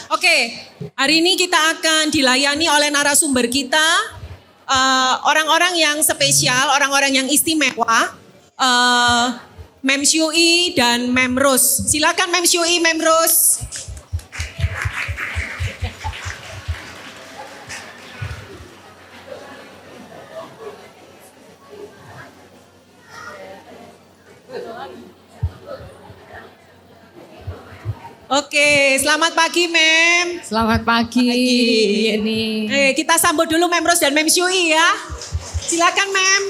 Oke, hari ini kita akan dilayani oleh narasumber kita, orang-orang yang spesial, orang-orang yang istimewa, Mem Syui dan Mem Ros. Silakan Mem Syui, Mem Ros. Oke, selamat pagi Mem. Selamat pagi. Ini. Kita sambut dulu Mem Ros dan Mem Syui ya. Silakan Mem.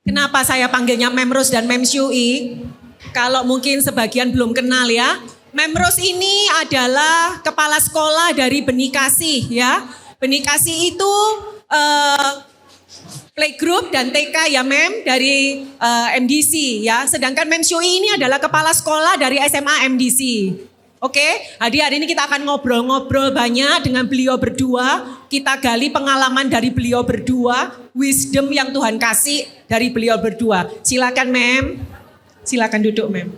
Kenapa saya panggilnya Mem Ros dan Mem Syui? Kalau mungkin sebagian belum kenal ya. Mem Ros ini adalah kepala sekolah dari Benih Kasih ya. Benih Kasih itu playgroup dan TK ya Mem dari MDC ya. Sedangkan Mem Syui ini adalah kepala sekolah dari SMA MDC. Oke, hari ini kita akan ngobrol-ngobrol banyak dengan beliau berdua. Kita gali pengalaman dari beliau berdua, wisdom yang Tuhan kasih dari beliau berdua. Silakan Mem, silakan duduk Mem.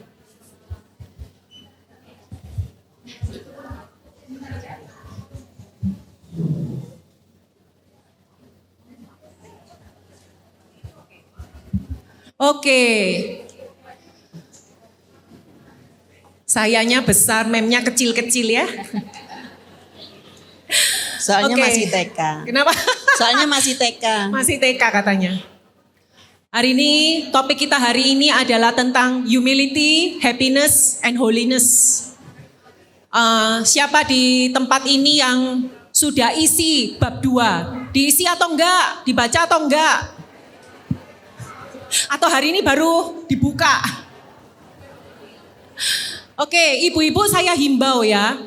Oke. Sayanya besar, memnya kecil-kecil ya. Soalnya masih TK. Kenapa? Soalnya masih TK. Masih TK katanya. Hari ini, topik kita hari ini adalah tentang humility, happiness, and holiness. Siapa di tempat ini yang sudah isi bab 2? Diisi atau enggak? Dibaca atau enggak? Atau hari ini baru dibuka? Oke, ibu-ibu saya himbau ya,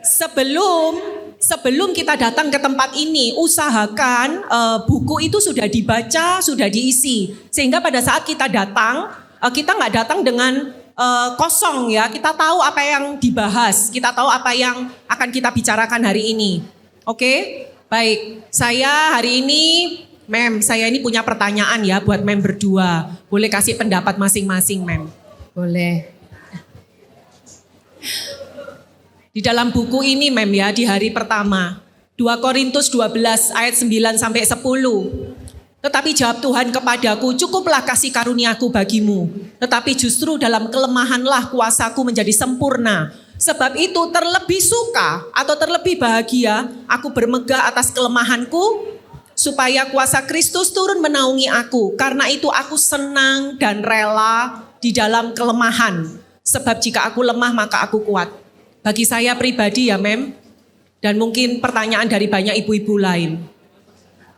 sebelum kita datang ke tempat ini, usahakan buku itu sudah dibaca, sudah diisi. Sehingga pada saat kita datang, kita nggak datang dengan kosong ya, kita tahu apa yang dibahas, kita tahu apa yang akan kita bicarakan hari ini. Oke, baik, saya hari ini, Mem, saya ini punya pertanyaan ya buat Mem berdua. Boleh kasih pendapat masing-masing, Mem? Boleh. Di dalam buku ini Mem ya, di hari pertama, 2 Korintus 12 ayat 9 sampai 10. Tetapi jawab Tuhan kepadaku, cukuplah kasih karuniaku bagimu. Tetapi justru dalam kelemahanlah kuasaku menjadi sempurna. Sebab itu terlebih suka atau terlebih bahagia aku bermegah atas kelemahanku, supaya kuasa Kristus turun menaungi aku. Karena itu aku senang dan rela di dalam kelemahan. Sebab jika aku lemah maka aku kuat. Bagi saya pribadi ya Mem, dan mungkin pertanyaan dari banyak ibu-ibu lain.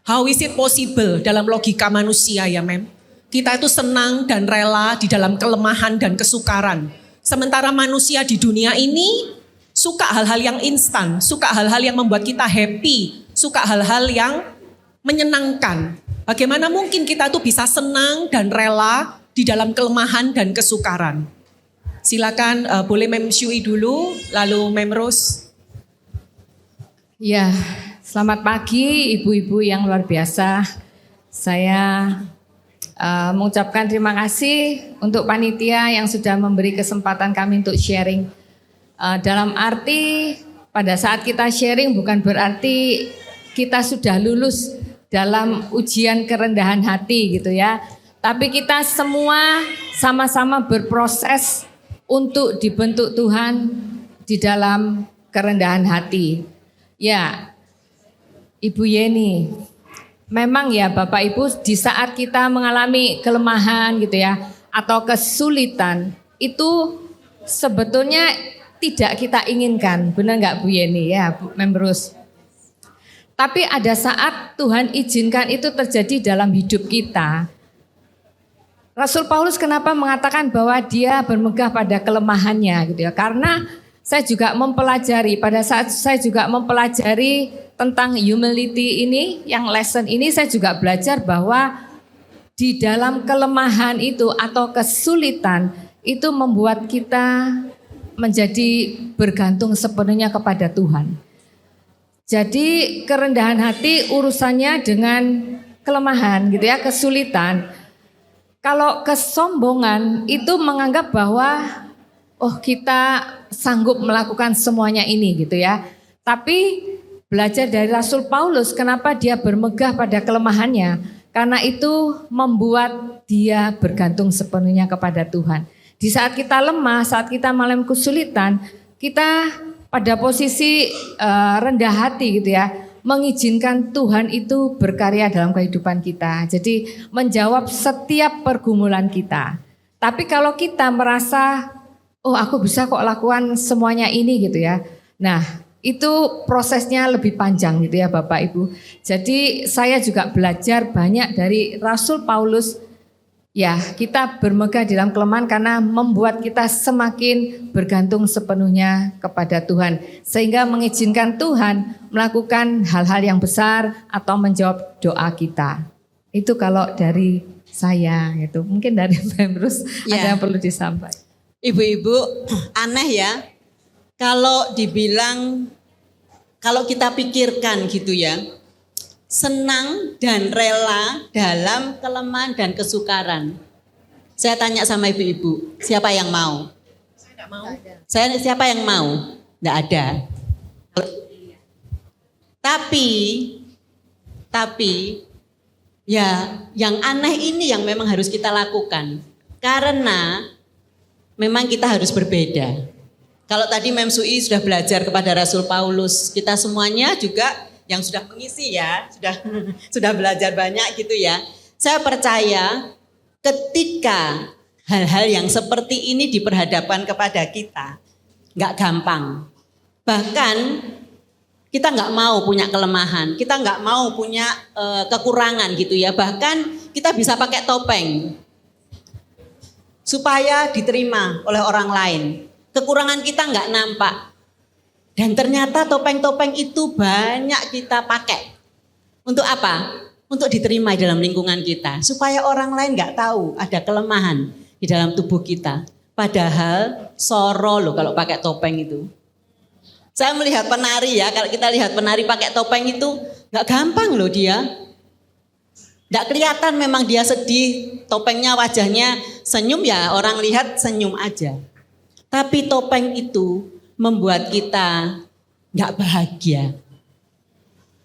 How is it possible dalam logika manusia ya Mem? Kita itu senang dan rela di dalam kelemahan dan kesukaran. Sementara manusia di dunia ini suka hal-hal yang instan, suka hal-hal yang membuat kita happy, suka hal-hal yang menyenangkan. Bagaimana mungkin kita itu bisa senang dan rela di dalam kelemahan dan kesukaran? Silakan boleh Mem Syui dulu, lalu Mem Ros. Ya, selamat pagi ibu-ibu yang luar biasa. Saya mengucapkan terima kasih untuk panitia yang sudah memberi kesempatan kami untuk sharing. Dalam arti pada saat kita sharing bukan berarti kita sudah lulus dalam ujian kerendahan hati gitu ya. Tapi kita semua sama-sama berproses untuk dibentuk Tuhan di dalam kerendahan hati. Ya, Ibu Yeni, memang ya Bapak Ibu di saat kita mengalami kelemahan gitu ya, atau kesulitan, itu sebetulnya tidak kita inginkan. Benar nggak Bu Yeni ya, Bu Membrus? Tapi ada saat Tuhan izinkan itu terjadi dalam hidup kita. Rasul Paulus kenapa mengatakan bahwa dia bermegah pada kelemahannya gitu ya? Karena saya juga mempelajari, pada saat saya juga mempelajari tentang humility ini, yang lesson ini saya juga belajar bahwa di dalam kelemahan itu atau kesulitan itu membuat kita menjadi bergantung sepenuhnya kepada Tuhan. Jadi kerendahan hati urusannya dengan kelemahan gitu ya, kesulitan. Kalau kesombongan itu menganggap bahwa oh kita sanggup melakukan semuanya ini gitu ya. Tapi belajar dari Rasul Paulus, kenapa dia bermegah pada kelemahannya? Karena itu membuat dia bergantung sepenuhnya kepada Tuhan. Di saat kita lemah, saat kita mengalami kesulitan, kita pada posisi rendah hati gitu ya, mengizinkan Tuhan itu berkarya dalam kehidupan kita. Jadi menjawab setiap pergumulan kita. Tapi kalau kita merasa, oh aku bisa kok lakukan semuanya ini gitu ya. Nah itu prosesnya lebih panjang gitu ya Bapak Ibu. Jadi saya juga belajar banyak dari Rasul Paulus. Ya kita bermegah di dalam kelemahan karena membuat kita semakin bergantung sepenuhnya kepada Tuhan. Sehingga mengizinkan Tuhan melakukan hal-hal yang besar atau menjawab doa kita. Itu kalau dari saya gitu. Mungkin dari Pemrus ada yang perlu disampaikan. Ibu-ibu, aneh ya. Kalau dibilang, kalau kita pikirkan gitu ya, senang dan rela dalam kelemahan dan kesukaran. Saya tanya sama ibu-ibu, siapa yang mau? Saya enggak mau. Siapa yang mau? Enggak ada. Tapi ya yang aneh ini yang memang harus kita lakukan. Karena memang kita harus berbeda. Kalau tadi Mem Sui sudah belajar kepada Rasul Paulus, kita semuanya juga yang sudah mengisi ya, sudah belajar banyak gitu ya. Saya percaya ketika hal-hal yang seperti ini diperhadapkan kepada kita, nggak gampang. Bahkan kita nggak mau punya kelemahan, kita nggak mau punya kekurangan gitu ya. Bahkan kita bisa pakai topeng supaya diterima oleh orang lain. Kekurangan kita nggak nampak. Dan ternyata topeng-topeng itu banyak kita pakai. Untuk apa? Untuk diterima dalam lingkungan kita. Supaya orang lain nggak tahu ada kelemahan di dalam tubuh kita. Padahal soro loh kalau pakai topeng itu. Saya melihat penari ya, kalau kita lihat penari pakai topeng itu nggak gampang loh dia. Nggak kelihatan memang dia sedih, topengnya wajahnya senyum ya orang lihat senyum aja. Tapi topeng itu membuat kita nggak bahagia.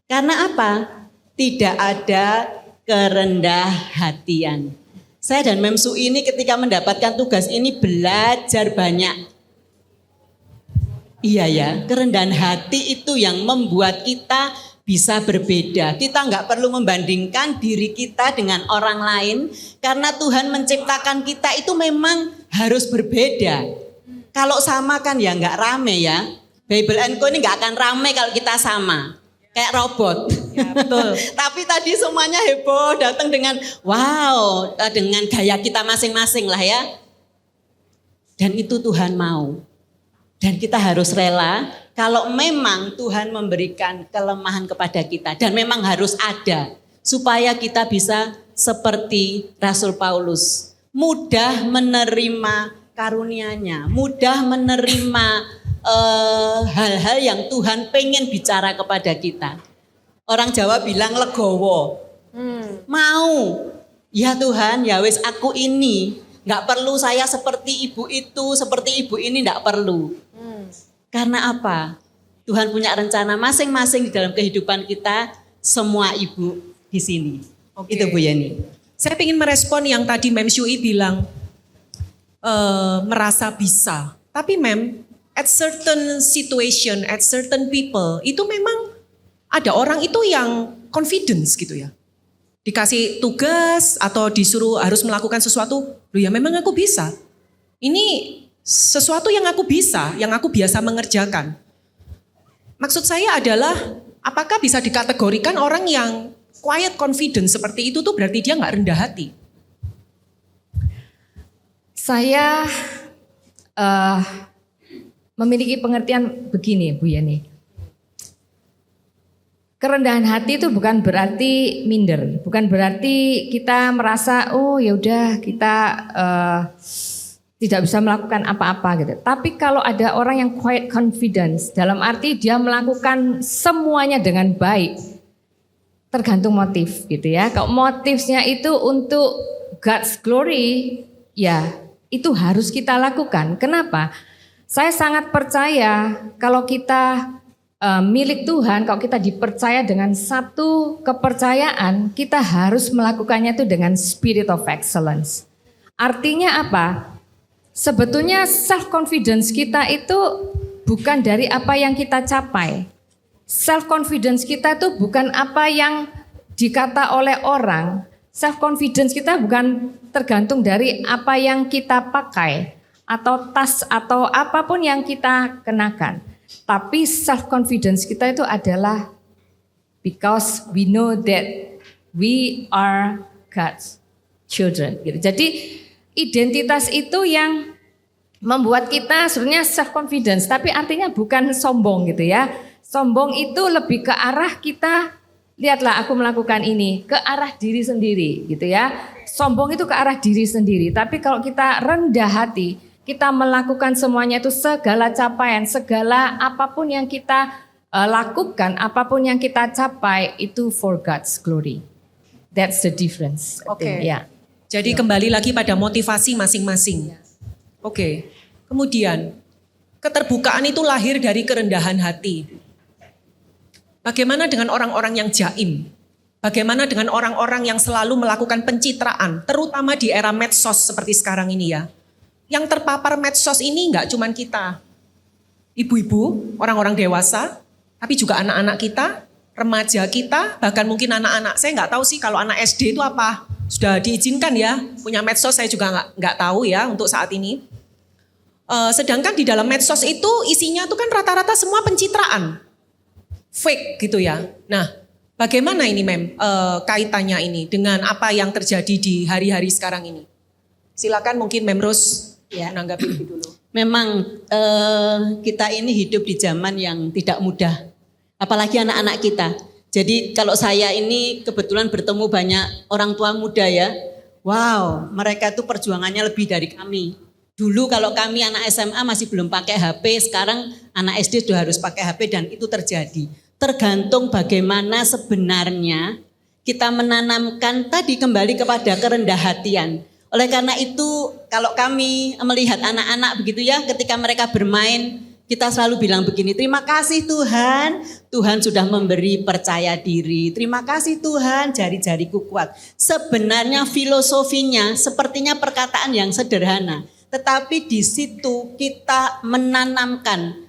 Karena apa? Tidak ada kerendah hatian. Saya dan Mem Sui ini ketika mendapatkan tugas ini belajar banyak. Iya ya, kerendahan hati itu yang membuat kita bisa berbeda. Kita nggak perlu membandingkan diri kita dengan orang lain. Karena Tuhan menciptakan kita itu memang harus berbeda. Kalau sama kan ya nggak rame ya. Bible & Co ini nggak akan rame kalau kita sama. Kayak robot. Ya, betul. Tapi tadi semuanya heboh, datang dengan wow, dengan gaya kita masing-masing lah ya. Dan itu Tuhan mau. Dan kita harus rela kalau memang Tuhan memberikan kelemahan kepada kita. Dan memang harus ada. Supaya kita bisa seperti Rasul Paulus. Mudah menerima karunia-Nya, mudah menerima hal-hal yang Tuhan pengen bicara kepada kita. Orang Jawa bilang legowo, mau, ya Tuhan, ya wis aku ini, nggak perlu saya seperti ibu itu, seperti ibu ini nggak perlu. Karena apa? Tuhan punya rencana masing-masing di dalam kehidupan kita, semua ibu di sini. Oke. Itu Bu Yani. Saya ingin merespon yang tadi Mem Sui bilang, merasa bisa. Tapi Mem, at certain situation, at certain people, itu memang ada orang itu yang confidence gitu ya. Dikasih tugas atau disuruh harus melakukan sesuatu, loh ya memang aku bisa. Ini sesuatu yang aku bisa, yang aku biasa mengerjakan. Maksud saya adalah, apakah bisa dikategorikan orang yang quiet confidence seperti itu tuh berarti dia nggak rendah hati? Saya memiliki pengertian begini Bu Yani. Kerendahan hati itu bukan berarti minder, bukan berarti kita merasa oh ya udah kita tidak bisa melakukan apa-apa gitu. Tapi kalau ada orang yang quiet confidence, dalam arti dia melakukan semuanya dengan baik, tergantung motif gitu ya. Kalau motifnya itu untuk God's glory, ya itu harus kita lakukan. Kenapa? Saya sangat percaya kalau kita milik Tuhan, kalau kita dipercaya dengan satu kepercayaan, kita harus melakukannya itu dengan spirit of excellence. Artinya apa? Sebetulnya self confidence kita itu bukan dari apa yang kita capai. Self confidence kita itu bukan apa yang dikata oleh orang. Self confidence kita bukan tergantung dari apa yang kita pakai atau tas atau apapun yang kita kenakan. Tapi self confidence kita itu adalah because we know that we are God's children. Gitu. Jadi identitas itu yang membuat kita sebenarnya self confidence, tapi artinya bukan sombong gitu ya. Sombong itu lebih ke arah kita, lihatlah aku melakukan ini, ke arah diri sendiri gitu ya. Sombong itu ke arah diri sendiri, tapi kalau kita rendah hati, kita melakukan semuanya itu segala capaian, segala apapun yang kita lakukan, apapun yang kita capai itu for God's glory. That's the difference. Oke. Ya. Jadi kembali lagi pada motivasi masing-masing. Oke. Kemudian keterbukaan itu lahir dari kerendahan hati. Bagaimana dengan orang-orang yang jaim? Bagaimana dengan orang-orang yang selalu melakukan pencitraan, terutama di era medsos seperti sekarang ini ya? Yang terpapar medsos ini enggak cuman kita, ibu-ibu, orang-orang dewasa, tapi juga anak-anak kita, remaja kita, bahkan mungkin anak-anak. Saya enggak tahu sih kalau anak SD itu apa, sudah diizinkan ya punya medsos, saya juga enggak tahu ya untuk saat ini. Sedangkan di dalam medsos itu isinya itu kan rata-rata semua pencitraan. Fake gitu ya. Nah, bagaimana ini kaitannya ini dengan apa yang terjadi di hari-hari sekarang ini? Silakan mungkin Mem Ros menanggapi lebih dulu. Memang kita ini hidup di zaman yang tidak mudah, apalagi anak-anak kita. Jadi kalau saya ini kebetulan bertemu banyak orang tua muda ya. Wow, mereka itu perjuangannya lebih dari kami. Dulu kalau kami anak SMA masih belum pakai HP, sekarang anak SD sudah harus pakai HP dan itu terjadi. Tergantung bagaimana sebenarnya kita menanamkan tadi kembali kepada kerendah hatian. Oleh karena itu kalau kami melihat anak-anak begitu ya, ketika mereka bermain kita selalu bilang begini, terima kasih Tuhan, Tuhan sudah memberi percaya diri. Terima kasih Tuhan, jari-jariku kuat. Sebenarnya filosofinya sepertinya perkataan yang sederhana. Tetapi di situ kita menanamkan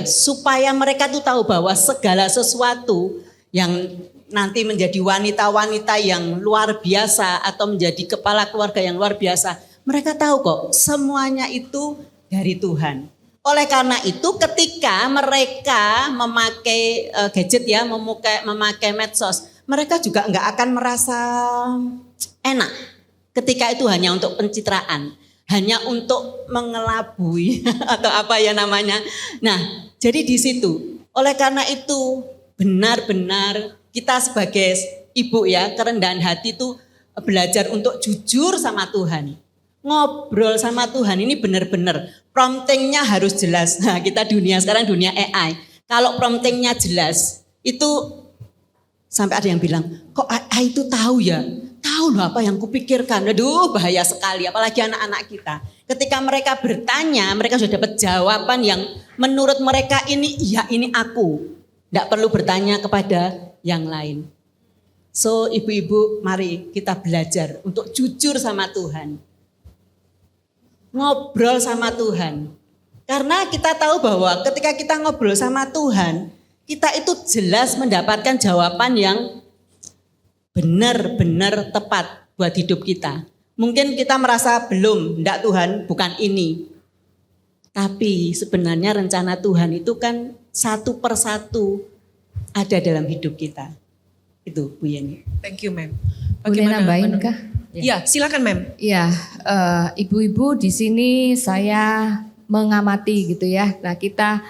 supaya mereka tuh tahu bahwa segala sesuatu yang nanti menjadi wanita-wanita yang luar biasa atau menjadi kepala keluarga yang luar biasa, mereka tahu kok semuanya itu dari Tuhan. Oleh karena itu ketika mereka memakai gadget ya, memakai medsos, mereka juga enggak akan merasa enak ketika itu hanya untuk pencitraan, hanya untuk mengelabui atau apa ya namanya. Nah, jadi di situ. Oleh karena itu benar-benar kita sebagai ibu ya, kerendahan hati itu belajar untuk jujur sama Tuhan. Ngobrol sama Tuhan ini benar-benar promptingnya harus jelas. Nah, kita sekarang dunia AI. Kalau promptingnya jelas, itu sampai ada yang bilang, kok AI itu tahu ya? Tahu loh apa yang kupikirkan. Aduh, bahaya sekali, apalagi anak-anak kita. Ketika mereka bertanya, mereka sudah dapat jawaban yang menurut mereka ini, ya ini aku. Tidak perlu bertanya kepada yang lain. So, ibu-ibu, mari kita belajar untuk jujur sama Tuhan. Ngobrol sama Tuhan. Karena kita tahu bahwa ketika kita ngobrol sama Tuhan, kita itu jelas mendapatkan jawaban yang benar-benar tepat buat hidup kita. Mungkin kita merasa belum, enggak Tuhan, bukan ini. Tapi sebenarnya rencana Tuhan itu kan satu persatu ada dalam hidup kita. Itu Bu Yeni. Thank you Mem. Boleh nambahin kah? Ya, silakan Mem. Ya, ibu-ibu di sini saya mengamati gitu ya. Nah kita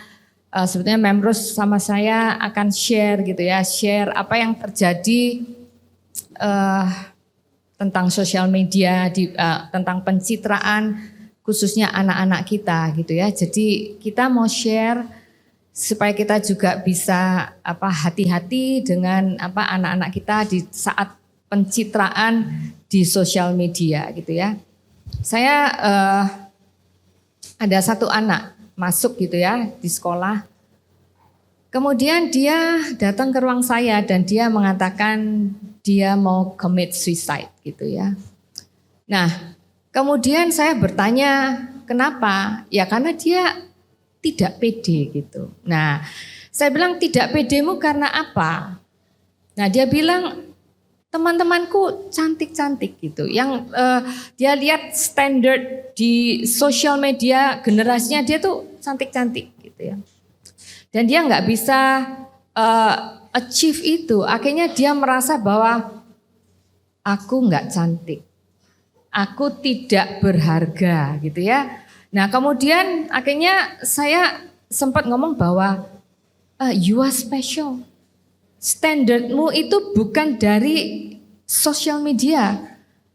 sebetulnya Mem Ros sama saya akan share gitu ya, share apa yang terjadi tentang sosial media, tentang pencitraan khususnya anak-anak kita gitu ya. Jadi kita mau share supaya kita juga bisa hati-hati dengan anak-anak kita di saat pencitraan di sosial media gitu ya. saya ada satu anak masuk gitu ya di sekolah. Kemudian dia datang ke ruang saya dan dia mengatakan dia mau commit suicide gitu ya. Nah, kemudian saya bertanya kenapa? Ya karena dia tidak pede gitu. Nah, saya bilang tidak pedemu karena apa? Nah, dia bilang teman-temanku cantik-cantik gitu. Yang dia lihat standar di sosial media generasinya dia tuh cantik-cantik gitu ya. Dan dia nggak bisa achieve itu. Akhirnya dia merasa bahwa aku nggak cantik, aku tidak berharga gitu ya. Nah kemudian akhirnya saya sempat ngomong bahwa you are special. Standarmu itu bukan dari sosial media.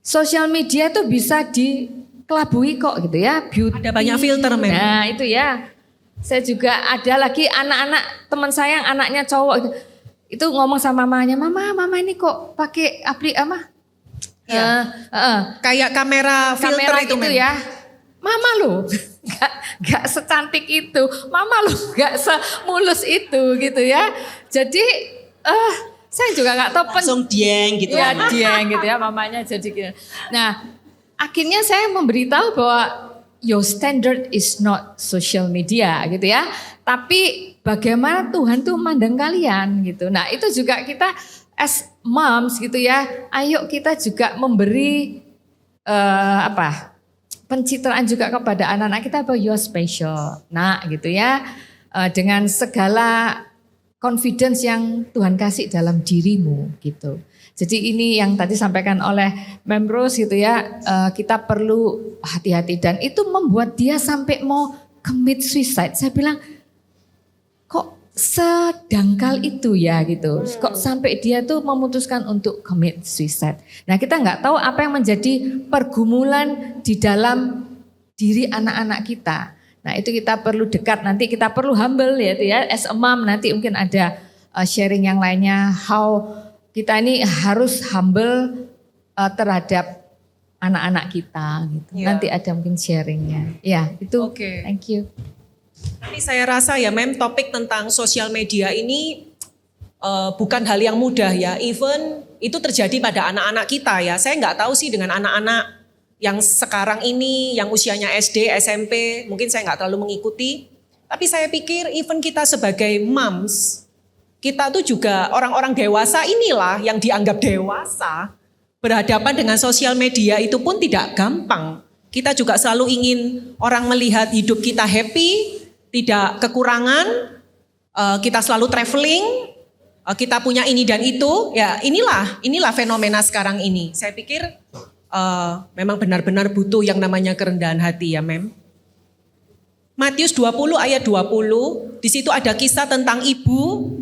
Sosial media tuh bisa dikelabui kok gitu ya. Beauty. Ada banyak filter memang. Nah itu ya. Saya juga ada lagi anak-anak teman saya yang anaknya cowok itu ngomong sama mamanya, mama ini kok pakai Kayak kamera filter itu gitu ya. Mama lo gak secantik itu, mama lo gak semulus itu gitu ya. Jadi saya juga gak tahu Langsung dieng gitu. Ya dieng gitu ya mamanya jadi gitu. Nah akhirnya saya memberitahu bahwa your standard is not social media gitu ya. Tapi bagaimana Tuhan tuh mandang kalian gitu. Nah itu juga kita as moms gitu ya. Ayo kita juga memberi pencitraan juga kepada anak-anak kita bahwa you're special. Nah gitu ya. Dengan segala confidence yang Tuhan kasih dalam dirimu gitu. Jadi ini yang tadi sampaikan oleh Mem Rose gitu ya, kita perlu hati-hati dan itu membuat dia sampai mau commit suicide. Saya bilang kok sedangkal itu ya gitu, kok sampai dia tuh memutuskan untuk commit suicide. Nah kita nggak tahu apa yang menjadi pergumulan di dalam diri anak-anak kita. Nah itu kita perlu dekat, nanti kita perlu humble ya, as a mom nanti mungkin ada sharing yang lainnya how kita ini harus humble terhadap anak-anak kita gitu. Ya. Nanti ada mungkin sharingnya. Ya itu. Oke. Thank you. Tapi saya rasa ya Mem, topik tentang sosial media ini bukan hal yang mudah ya. Even itu terjadi pada anak-anak kita ya. Saya nggak tahu sih dengan anak-anak yang sekarang ini, yang usianya SD, SMP, mungkin saya nggak terlalu mengikuti. Tapi saya pikir even kita sebagai moms, kita tuh juga orang-orang dewasa inilah yang dianggap dewasa. Berhadapan dengan sosial media itu pun tidak gampang. Kita juga selalu ingin orang melihat hidup kita happy, tidak kekurangan, kita selalu traveling, kita punya ini dan itu. Ya inilah fenomena sekarang ini. Saya pikir memang benar-benar butuh yang namanya kerendahan hati ya Mem. Matius 20 ayat 20, di situ ada kisah tentang ibu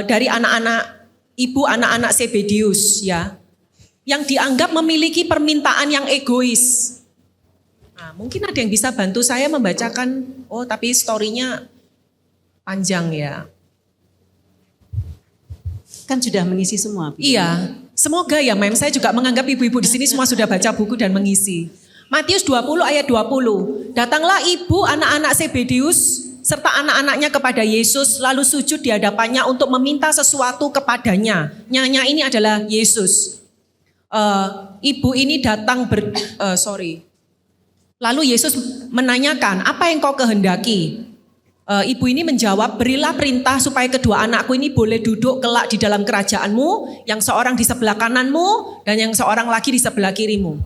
dari anak-anak Zebedius ya, yang dianggap memiliki permintaan yang egois. Nah, mungkin ada yang bisa bantu saya membacakan, tapi story-nya panjang ya. Kan sudah mengisi semua. Iya, semoga ya Mem, saya juga menganggap ibu-ibu di sini semua sudah baca buku dan mengisi. Matius 20 ayat 20, datanglah ibu anak-anak Zebedius serta anak-anaknya kepada Yesus lalu sujud di hadapannya untuk meminta sesuatu kepadanya. Nyanya ini adalah Yesus. Ibu ini datang Lalu Yesus menanyakan, apa yang kau kehendaki? Ibu ini menjawab, berilah perintah supaya kedua anakku ini boleh duduk kelak di dalam kerajaanmu, yang seorang di sebelah kananmu dan yang seorang lagi di sebelah kirimu.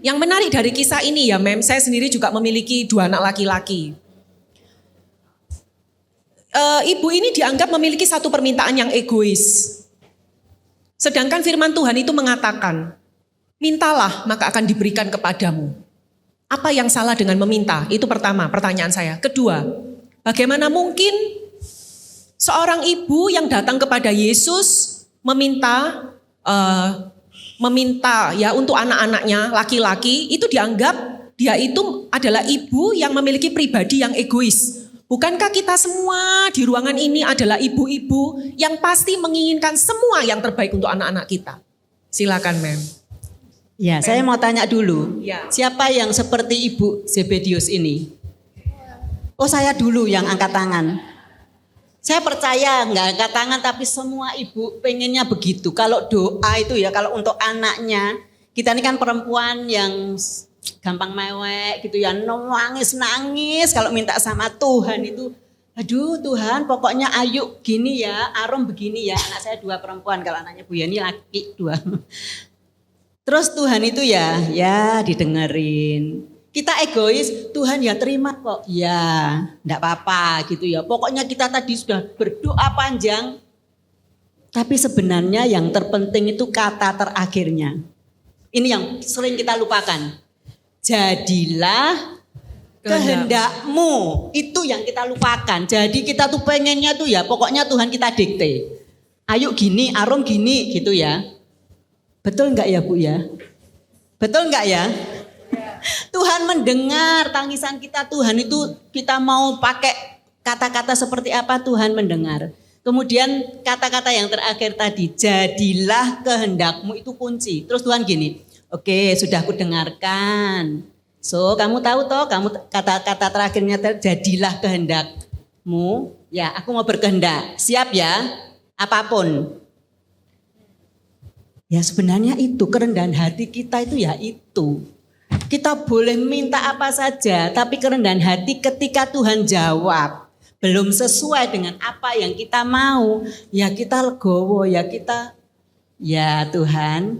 Yang menarik dari kisah ini ya Mem, saya sendiri juga memiliki 2 anak laki-laki. Ibu ini dianggap memiliki satu permintaan yang egois. Sedangkan firman Tuhan itu mengatakan, mintalah maka akan diberikan kepadamu. Apa yang salah dengan meminta? Itu pertama, pertanyaan saya. Kedua, bagaimana mungkin seorang ibu yang datang kepada Yesus meminta ya untuk anak-anaknya laki-laki, itu dianggap dia itu adalah ibu yang memiliki pribadi yang egois. Bukankah kita semua di ruangan ini adalah ibu-ibu yang pasti menginginkan semua yang terbaik untuk anak-anak kita? Silakan Mem. Ya, saya mau tanya dulu. Ya. Siapa yang seperti Ibu Zebedius ini? Oh, saya dulu yang angkat tangan. Saya percaya nggak angkat tangan, tapi semua ibu pengennya begitu. Kalau doa itu ya, kalau untuk anaknya, kita ini kan perempuan yang gampang mewek gitu ya, nangis kalau minta sama Tuhan itu. Aduh Tuhan, pokoknya Ayu gini ya, Arum begini ya. Anak saya 2 perempuan, kalau anaknya Bu Yani laki 2. Terus Tuhan itu ya didengerin. Kita egois, Tuhan ya terima kok. Ya, enggak apa-apa gitu ya. Pokoknya kita tadi sudah berdoa panjang. Tapi sebenarnya yang terpenting itu kata terakhirnya. Ini yang sering kita lupakan. Jadilah kehendakmu. Itu yang kita lupakan. Jadi kita tuh pengennya tuh ya, pokoknya Tuhan kita dikte. Ayo gini, Arum gini gitu ya. Betul enggak ya Bu ya? Betul enggak ya? Tuhan mendengar tangisan kita. Tuhan itu kita mau pakai kata-kata seperti apa, Tuhan mendengar. Kemudian kata-kata yang terakhir tadi, jadilah kehendakmu, itu kunci. Terus Tuhan gini, oke sudah aku dengarkan. So kamu tahu toh, kamu kata-kata terakhirnya jadilah kehendakmu. Ya aku mau berkehendak, siap ya apapun. Ya sebenarnya itu kerendahan hati kita itu ya itu. Kita boleh minta apa saja, tapi kerendahan hati ketika Tuhan jawab belum sesuai dengan apa yang kita mau, ya kita legowo, ya kita, ya Tuhan,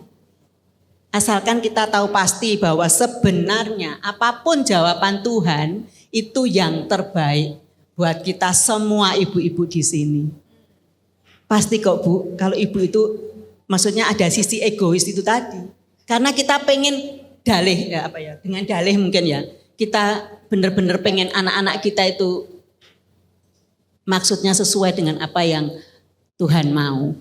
asalkan kita tahu pasti bahwa sebenarnya apapun jawaban Tuhan itu yang terbaik buat kita semua ibu-ibu di sini. Pasti kok Bu, kalau ibu itu maksudnya ada sisi egois itu tadi, karena kita pengen dalih ya apa ya, dengan dalih mungkin ya, kita benar-benar pengen anak-anak kita itu maksudnya sesuai dengan apa yang Tuhan mau.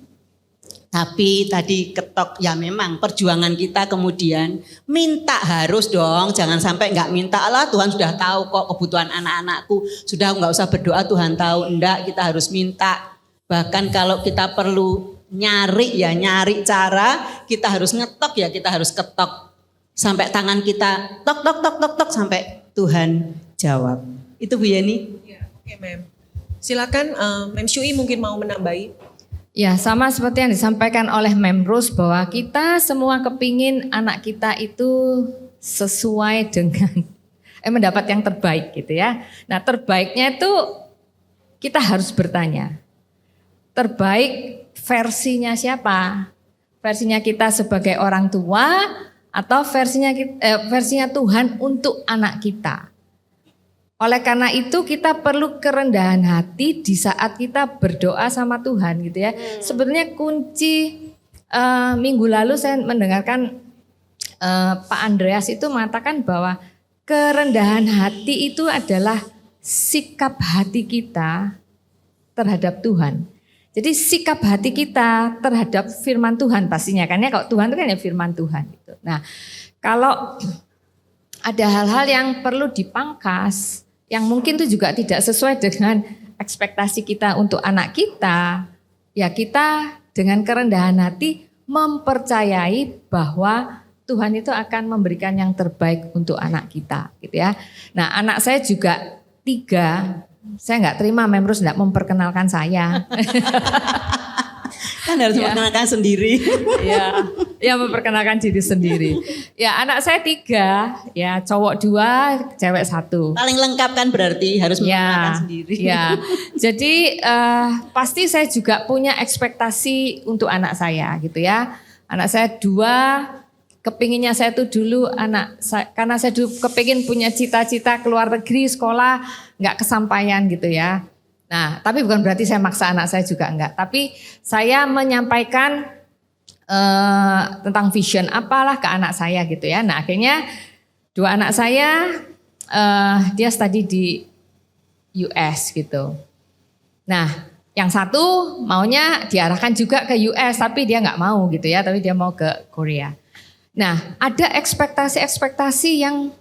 Tapi tadi ketok ya memang perjuangan kita kemudian minta harus dong, jangan sampai enggak minta, Allah Tuhan sudah tahu kok kebutuhan anak-anakku, sudah enggak usah berdoa Tuhan tahu, enggak kita harus minta. Bahkan kalau kita perlu nyari cara, kita harus ngetok ya kita harus ketok. Sampai tangan kita tok sampai Tuhan jawab. Itu Bu Yeni. Ya, oke Mem. Silakan Mem Syui mungkin mau menambahi. Ya sama seperti yang disampaikan oleh Mem Rose bahwa kita semua kepingin anak kita itu sesuai dengan mendapat yang terbaik gitu ya. Nah terbaiknya itu kita harus bertanya. Terbaik versinya siapa? Versinya kita sebagai orang tua atau versinya Tuhan untuk anak kita? Oleh karena itu kita perlu kerendahan hati di saat kita berdoa sama Tuhan gitu ya. Sebenarnya kunci minggu lalu saya mendengarkan Pak Andreas itu mengatakan bahwa kerendahan hati itu adalah sikap hati kita terhadap Tuhan. Jadi sikap hati kita terhadap firman Tuhan pastinya kan ya, kalau Tuhan itu kan ya firman Tuhan gitu. Nah, kalau ada hal-hal yang perlu dipangkas, yang mungkin itu juga tidak sesuai dengan ekspektasi kita untuk anak kita, ya kita dengan kerendahan hati mempercayai bahwa Tuhan itu akan memberikan yang terbaik untuk anak kita gitu ya. Nah anak saya juga 3, saya nggak terima Mem Rose nggak memperkenalkan saya. Kan harus memperkenalkan sendiri. Ya memperkenalkan diri sendiri. Ya anak saya 3, ya cowok 2, cewek 1. Paling lengkap kan berarti harus memperkenalkan sendiri. Ya, jadi pasti saya juga punya ekspektasi untuk anak saya gitu ya. Anak saya 2, kepinginnya saya tuh dulu karena saya dulu kepingin punya cita-cita keluar negeri sekolah nggak kesampaian gitu ya. Nah, tapi bukan berarti saya maksa anak saya juga enggak. Tapi saya menyampaikan tentang vision apalah ke anak saya gitu ya. Nah, akhirnya 2 anak saya dia study di US gitu. Nah, yang satu maunya diarahkan juga ke US tapi dia nggak mau gitu ya. Tapi dia mau ke Korea. Nah, ada ekspektasi-ekspektasi yang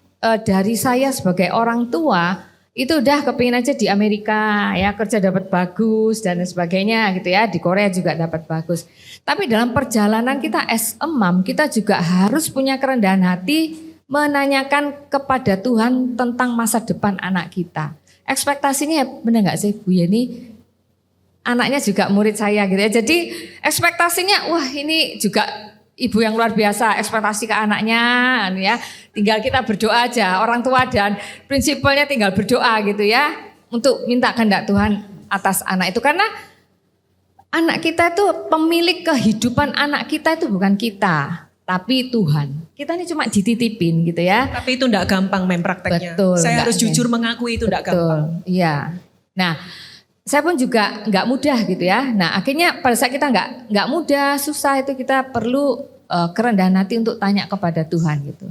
dari saya sebagai orang tua itu udah kepingin aja di Amerika ya, kerja dapat bagus dan sebagainya gitu ya, di Korea juga dapat bagus. Tapi dalam perjalanan kita as a mom, kita juga harus punya kerendahan hati menanyakan kepada Tuhan tentang masa depan anak kita. Ekspektasinya benar nggak sih Bu Yeni? Anaknya juga murid saya gitu ya. Jadi ekspektasinya wah ini juga ibu yang luar biasa, ekspektasi ke anaknya ya. Tinggal kita berdoa aja, orang tua, dan prinsipalnya tinggal berdoa gitu ya. Untuk minta kehendak Tuhan atas anak itu. Karena anak kita itu, pemilik kehidupan anak kita itu bukan kita, tapi Tuhan. Kita ini cuma dititipin gitu ya. Tapi itu enggak gampang prakteknya. Betul. Saya harus jujur mengakui itu enggak gampang. Iya. Nah, saya pun juga nggak mudah gitu ya. Nah, akhirnya pada saat kita nggak mudah, susah, itu kita perlu kerendahan hati untuk tanya kepada Tuhan gitu.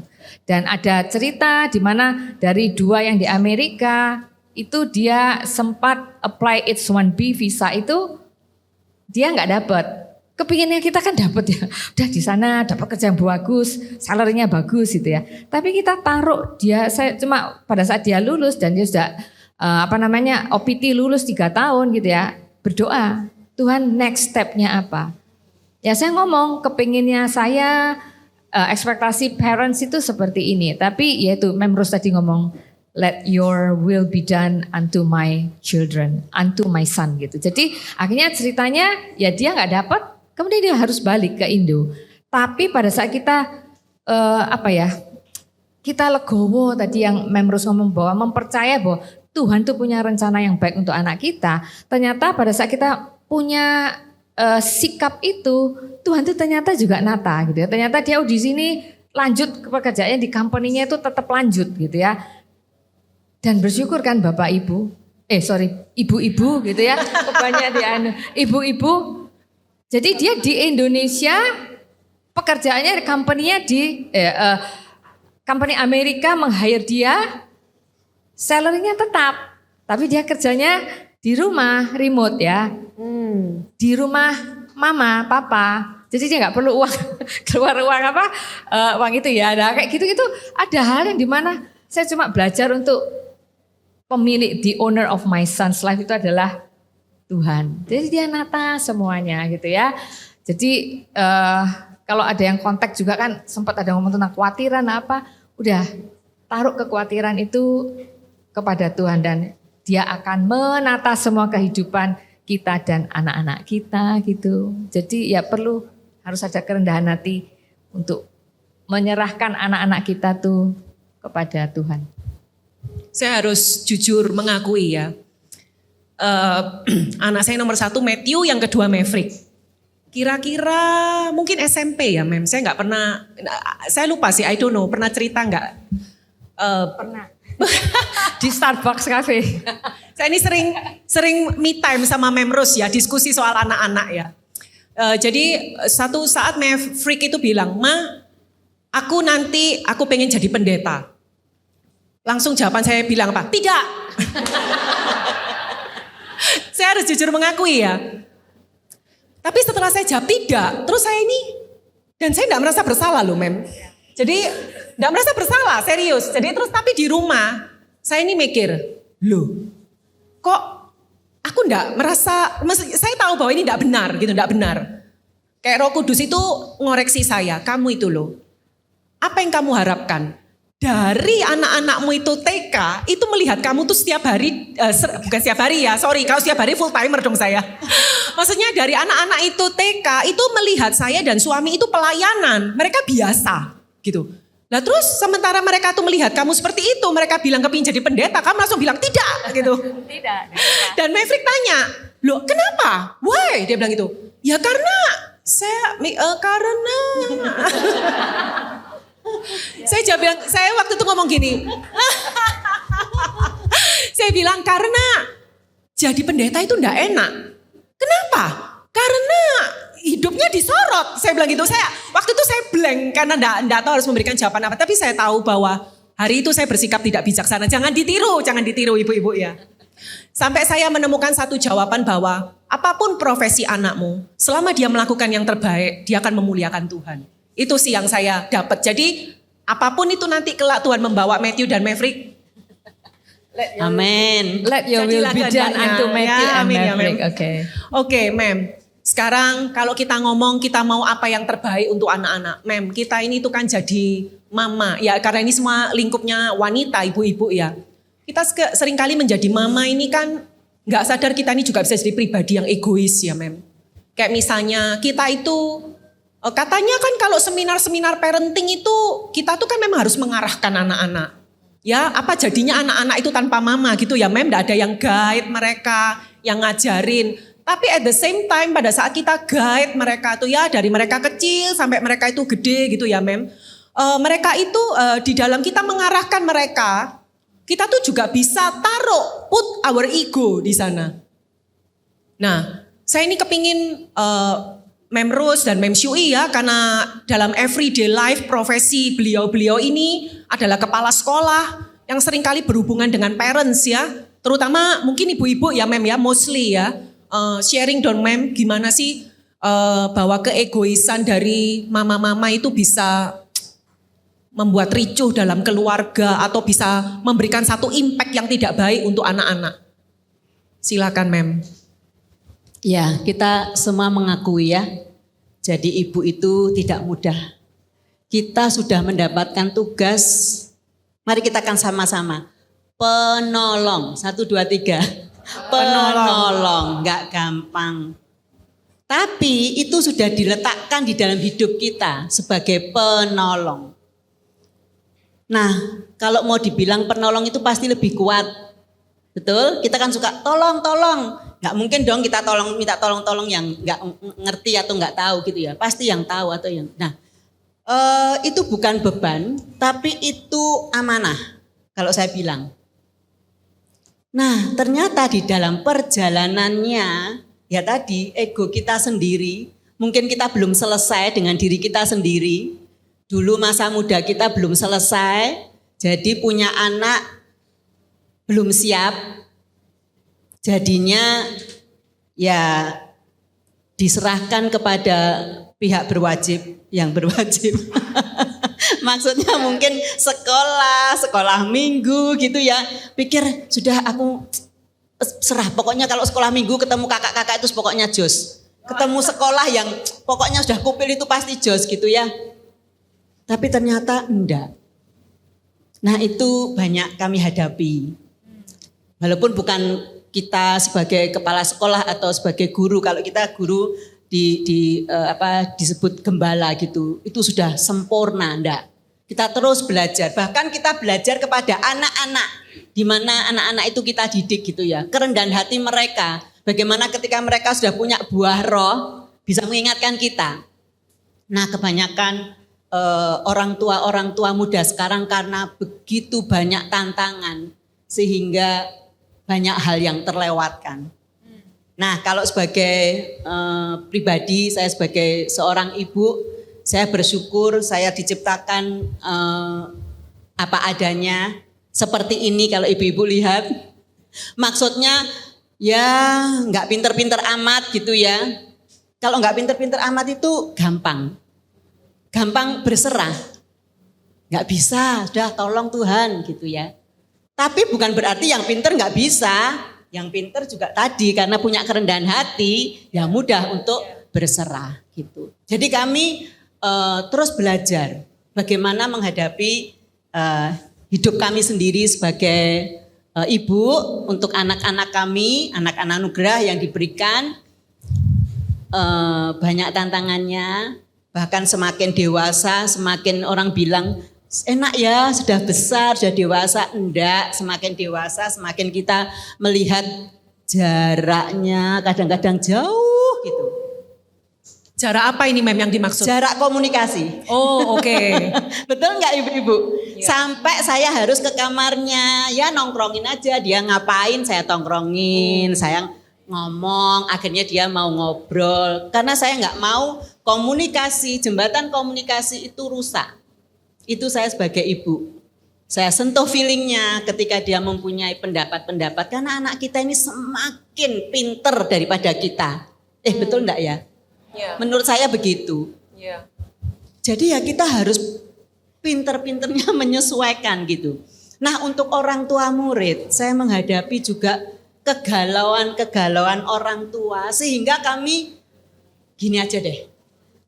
Dan ada cerita di mana dari 2 yang di Amerika itu dia sempat apply H1B visa itu dia nggak dapat. Kepinginnya kita kan dapat ya. Udah di sana dapat kerja yang bagus, salary-nya bagus gitu ya. Tapi kita taruh saya cuma pada saat dia lulus dan dia sudah OPT lulus 3 tahun gitu ya, berdoa, Tuhan next step-nya apa? Ya saya ngomong, kepinginnya saya ekspektasi parents itu seperti ini. Tapi yaitu Mem Rose tadi ngomong, let your will be done unto my children, unto my son gitu. Jadi akhirnya ceritanya ya dia nggak dapat, kemudian dia harus balik ke Indo. Tapi pada saat kita kita legowo tadi yang Mem Rose ngomong bahwa mempercaya bahwa Tuhan tuh punya rencana yang baik untuk anak kita. Ternyata pada saat kita punya sikap itu, Tuhan tuh ternyata juga nata gitu ya. Ternyata dia di sini lanjut pekerjaannya di company-nya itu tetap lanjut gitu ya. Dan bersyukur kan Bapak Ibu, ibu-ibu gitu ya. Kebanyakan ibu-ibu. Jadi dia di Indonesia pekerjaannya company-nya company Amerika meng-hire dia. Salary-nya tetap, tapi dia kerjanya di rumah, remote ya. Di rumah mama, papa. Jadi dia nggak perlu keluar uang itu ya. Nah, kayak gitu-gitu ada hal yang dimana saya cuma belajar untuk pemilik, the owner of my son's life itu adalah Tuhan. Jadi dia nata semuanya gitu ya. Jadi kalau ada yang kontak juga kan sempat ada ngomong tentang kekhawatiran apa, udah taruh kekhawatiran itu kepada Tuhan dan dia akan menata semua kehidupan kita dan anak-anak kita gitu. Jadi ya harus ada kerendahan hati untuk menyerahkan anak-anak kita tuh kepada Tuhan. Saya harus jujur mengakui ya. Anak saya nomor 1 Matthew, yang kedua Maverick. Kira-kira mungkin SMP ya Mem. Saya nggak pernah, saya lupa sih, I don't know. Pernah cerita nggak? Pernah. Di Starbucks Cafe. Saya ini sering me time sama Mem Rose ya, diskusi soal anak-anak ya. Jadi satu saat Maverick itu bilang, Ma, aku pengen jadi pendeta. Langsung jawaban saya bilang apa? Tidak. Saya harus jujur mengakui ya. Tapi setelah saya jawab tidak, terus saya tidak merasa bersalah loh Mem. Jadi tidak merasa bersalah, serius. Jadi terus tapi di rumah saya ini mikir, loh kok aku tidak merasa, saya tahu bahwa ini tidak benar gitu, tidak benar. Kayak Roh Kudus itu ngoreksi saya, kamu itu loh, apa yang kamu harapkan? Dari anak-anakmu itu TK, itu melihat kamu tuh setiap hari, bukan setiap hari ya, sorry, kalau setiap hari full timer dong saya. Maksudnya dari anak-anak itu TK, itu melihat saya dan suami itu pelayanan, mereka biasa gitu. Nah terus sementara mereka tuh melihat kamu seperti itu, mereka bilang kepingin jadi pendeta, kamu langsung bilang tidak gitu. Tidak. Dan Maverick tanya, loh kenapa? Why? Dia bilang gitu. Ya karena saya waktu itu ngomong gini. Saya bilang karena jadi pendeta itu enggak enak. Kenapa? Karena hidupnya disorot. Saya bilang gitu. Waktu itu saya blank karena enggak tahu harus memberikan jawaban apa. Tapi saya tahu bahwa hari itu saya bersikap tidak bijaksana. Jangan ditiru ibu-ibu ya. Sampai saya menemukan satu jawaban bahwa apapun profesi anakmu, selama dia melakukan yang terbaik, dia akan memuliakan Tuhan. Itu sih yang saya dapat. Jadi apapun itu nanti kelak Tuhan membawa Matthew dan Maverick, Amin. Let your will Jadilah be done kehendaknya. unto Matthew Ya, and amin, ya, Maverick. Mem. Oke. Oke, Mem. Sekarang kalau kita ngomong kita mau apa yang terbaik untuk anak-anak. Mem, kita ini tuh kan jadi mama. Ya karena ini semua lingkupnya wanita, ibu-ibu ya. Kita seringkali menjadi mama ini kan nggak sadar kita ini juga bisa jadi pribadi yang egois ya, Mem. Kayak misalnya kita itu katanya kan kalau seminar-seminar parenting itu kita tuh kan memang harus mengarahkan anak-anak. Ya apa jadinya anak-anak itu tanpa mama gitu ya, Mem. Nggak ada yang guide mereka, yang ngajarin. Tapi at the same time pada saat kita guide mereka tuh ya dari mereka kecil sampai mereka itu gede gitu ya, Mem. Mereka itu di dalam kita mengarahkan mereka, kita tuh juga bisa taruh put our ego di sana. Nah, saya ini kepingin Mem Rus dan Mem Syui ya, karena dalam everyday life profesi beliau-beliau ini adalah kepala sekolah yang seringkali berhubungan dengan parents ya. Terutama mungkin ibu-ibu ya, Mem ya, mostly ya. Sharing dong, Mem, gimana sih bahwa keegoisan dari mama-mama itu bisa membuat ricuh dalam keluarga atau bisa memberikan satu impact yang tidak baik untuk anak-anak. Silakan, Mem. Ya, kita semua mengakui ya, jadi ibu itu tidak mudah. Kita sudah mendapatkan tugas, mari kita akan sama-sama. Penolong, 1, 2, 3. Penolong, gak gampang. Tapi itu sudah diletakkan di dalam hidup kita sebagai penolong. Nah, kalau mau dibilang penolong itu pasti lebih kuat. Betul? Kita kan suka tolong. Gak mungkin dong kita minta tolong yang gak ngerti atau gak tahu gitu ya. Pasti yang tahu atau yang... Nah, itu bukan beban, tapi itu amanah kalau saya bilang. Nah, ternyata di dalam perjalanannya, ya tadi ego kita sendiri, mungkin kita belum selesai dengan diri kita sendiri. Dulu masa muda kita belum selesai, jadi punya anak belum siap, jadinya ya diserahkan kepada pihak yang berwajib. Maksudnya mungkin sekolah minggu gitu ya. Pikir sudah aku serah, pokoknya kalau sekolah minggu ketemu kakak-kakak itu pokoknya jos. Ketemu sekolah yang pokoknya sudah kupil itu pasti jos gitu ya. Tapi ternyata enggak. Nah itu banyak kami hadapi. Walaupun bukan kita sebagai kepala sekolah atau sebagai guru, kalau kita guru disebut gembala gitu, itu sudah sempurna, enggak. Kita terus belajar, bahkan kita belajar kepada anak-anak, di mana anak-anak itu kita didik gitu ya, kerendahan hati mereka, bagaimana ketika mereka sudah punya buah roh, bisa mengingatkan kita. Nah kebanyakan orang tua muda sekarang karena begitu banyak tantangan, sehingga banyak hal yang terlewatkan. Nah kalau sebagai pribadi, saya sebagai seorang ibu, saya bersyukur saya diciptakan apa adanya seperti ini. Kalau ibu-ibu lihat, maksudnya ya nggak pinter-pinter amat gitu ya. Kalau nggak pinter-pinter amat itu gampang berserah. Nggak bisa, sudah tolong Tuhan gitu ya. Tapi bukan berarti yang pinter nggak bisa. Yang pinter juga tadi karena punya kerendahan hati, ya mudah untuk berserah gitu. Jadi kami terus belajar bagaimana menghadapi hidup kami sendiri sebagai ibu untuk anak-anak kami, anak-anak anugerah yang diberikan, banyak tantangannya. Bahkan semakin dewasa, semakin orang bilang enak ya sudah besar, sudah dewasa. Enggak, semakin dewasa semakin kita melihat jaraknya kadang-kadang jauh gitu. Jarak apa ini, Mem, yang dimaksud? Jarak komunikasi. Oh, oke. Betul nggak ibu-ibu? Ya. Sampai saya harus ke kamarnya, ya nongkrongin aja, dia ngapain saya tongkrongin, saya ngomong, akhirnya dia mau ngobrol. Karena saya nggak mau jembatan komunikasi itu rusak. Itu saya sebagai ibu. Saya sentuh feelingnya ketika dia mempunyai pendapat-pendapat. Karena anak kita ini semakin pinter daripada kita. Betul enggak ya? Ya. Menurut saya begitu. Ya. Jadi ya kita harus pinter-pinternya menyesuaikan gitu. Nah, untuk orang tua murid, saya menghadapi juga kegalauan-kegalauan orang tua, sehingga kami gini aja deh,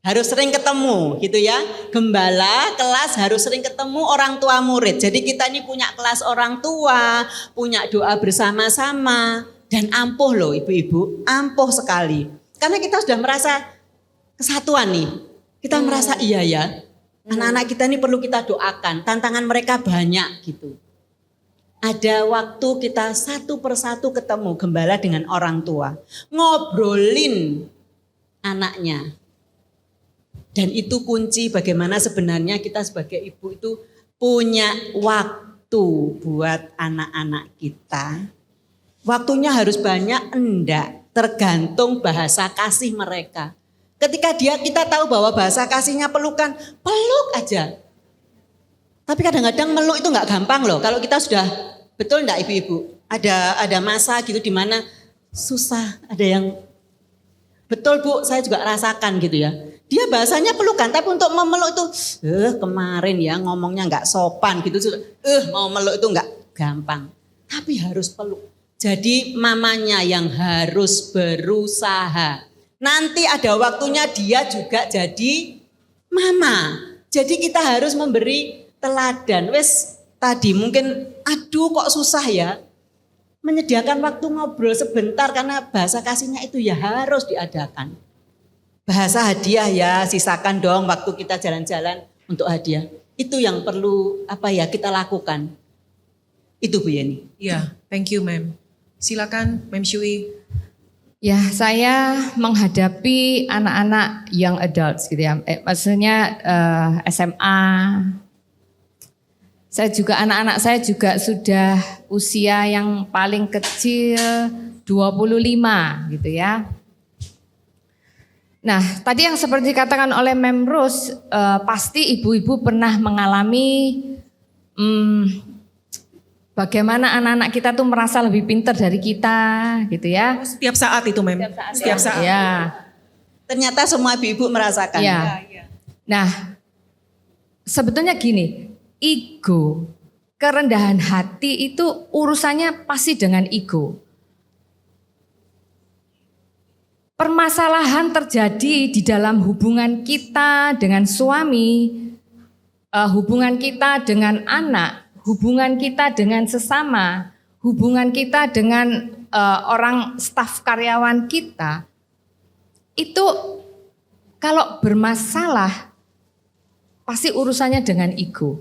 harus sering ketemu gitu ya. Gembala kelas harus sering ketemu orang tua murid. Jadi kita ini punya kelas orang tua, punya doa bersama-sama, dan ampuh loh ibu-ibu, ampuh sekali. Karena kita sudah merasa kesatuan nih, kita merasa iya ya, anak-anak kita ini perlu kita doakan, tantangan mereka banyak gitu. Ada waktu kita satu persatu ketemu gembala dengan orang tua, ngobrolin anaknya. Dan itu kunci bagaimana sebenarnya kita sebagai ibu itu punya waktu buat anak-anak kita. Waktunya harus banyak, enggak, tergantung bahasa kasih mereka. Ketika kita tahu bahwa bahasa kasihnya pelukan, peluk aja. Tapi kadang-kadang meluk itu enggak gampang loh. Kalau kita sudah, betul enggak ibu-ibu? Ada masa gitu di mana susah, ada yang betul Bu, saya juga rasakan gitu ya. Dia bahasanya pelukan, tapi untuk memeluk itu, kemarin ya ngomongnya enggak sopan gitu. Mau meluk itu enggak gampang. Tapi harus peluk. Jadi mamanya yang harus berusaha. Nanti ada waktunya dia juga jadi mama. Jadi kita harus memberi teladan. Wes tadi mungkin aduh kok susah ya. Menyediakan waktu ngobrol sebentar karena bahasa kasihnya itu ya harus diadakan. Bahasa hadiah ya sisakan dong waktu kita jalan-jalan untuk hadiah. Itu yang perlu kita lakukan. Itu Bu Yeni. Ya, thank you Mem. Silakan Mem Syui. Ya, saya menghadapi anak-anak young adults gitu ya. Maksudnya SMA. Anak-anak saya juga sudah usia yang paling kecil 25 gitu ya. Nah, tadi yang seperti dikatakan oleh Mem Rose, pasti ibu-ibu pernah mengalami bagaimana anak-anak kita tuh merasa lebih pintar dari kita gitu ya. Setiap saat itu Mem. Setiap saat. Ya. Ternyata semua ibu-ibu merasakan. Ya. Nah, sebetulnya gini, ego, kerendahan hati itu urusannya pasti dengan ego. Permasalahan terjadi di dalam hubungan kita dengan suami, hubungan kita dengan anak, hubungan kita dengan sesama, hubungan kita dengan orang staf karyawan kita, itu kalau bermasalah pasti urusannya dengan ego.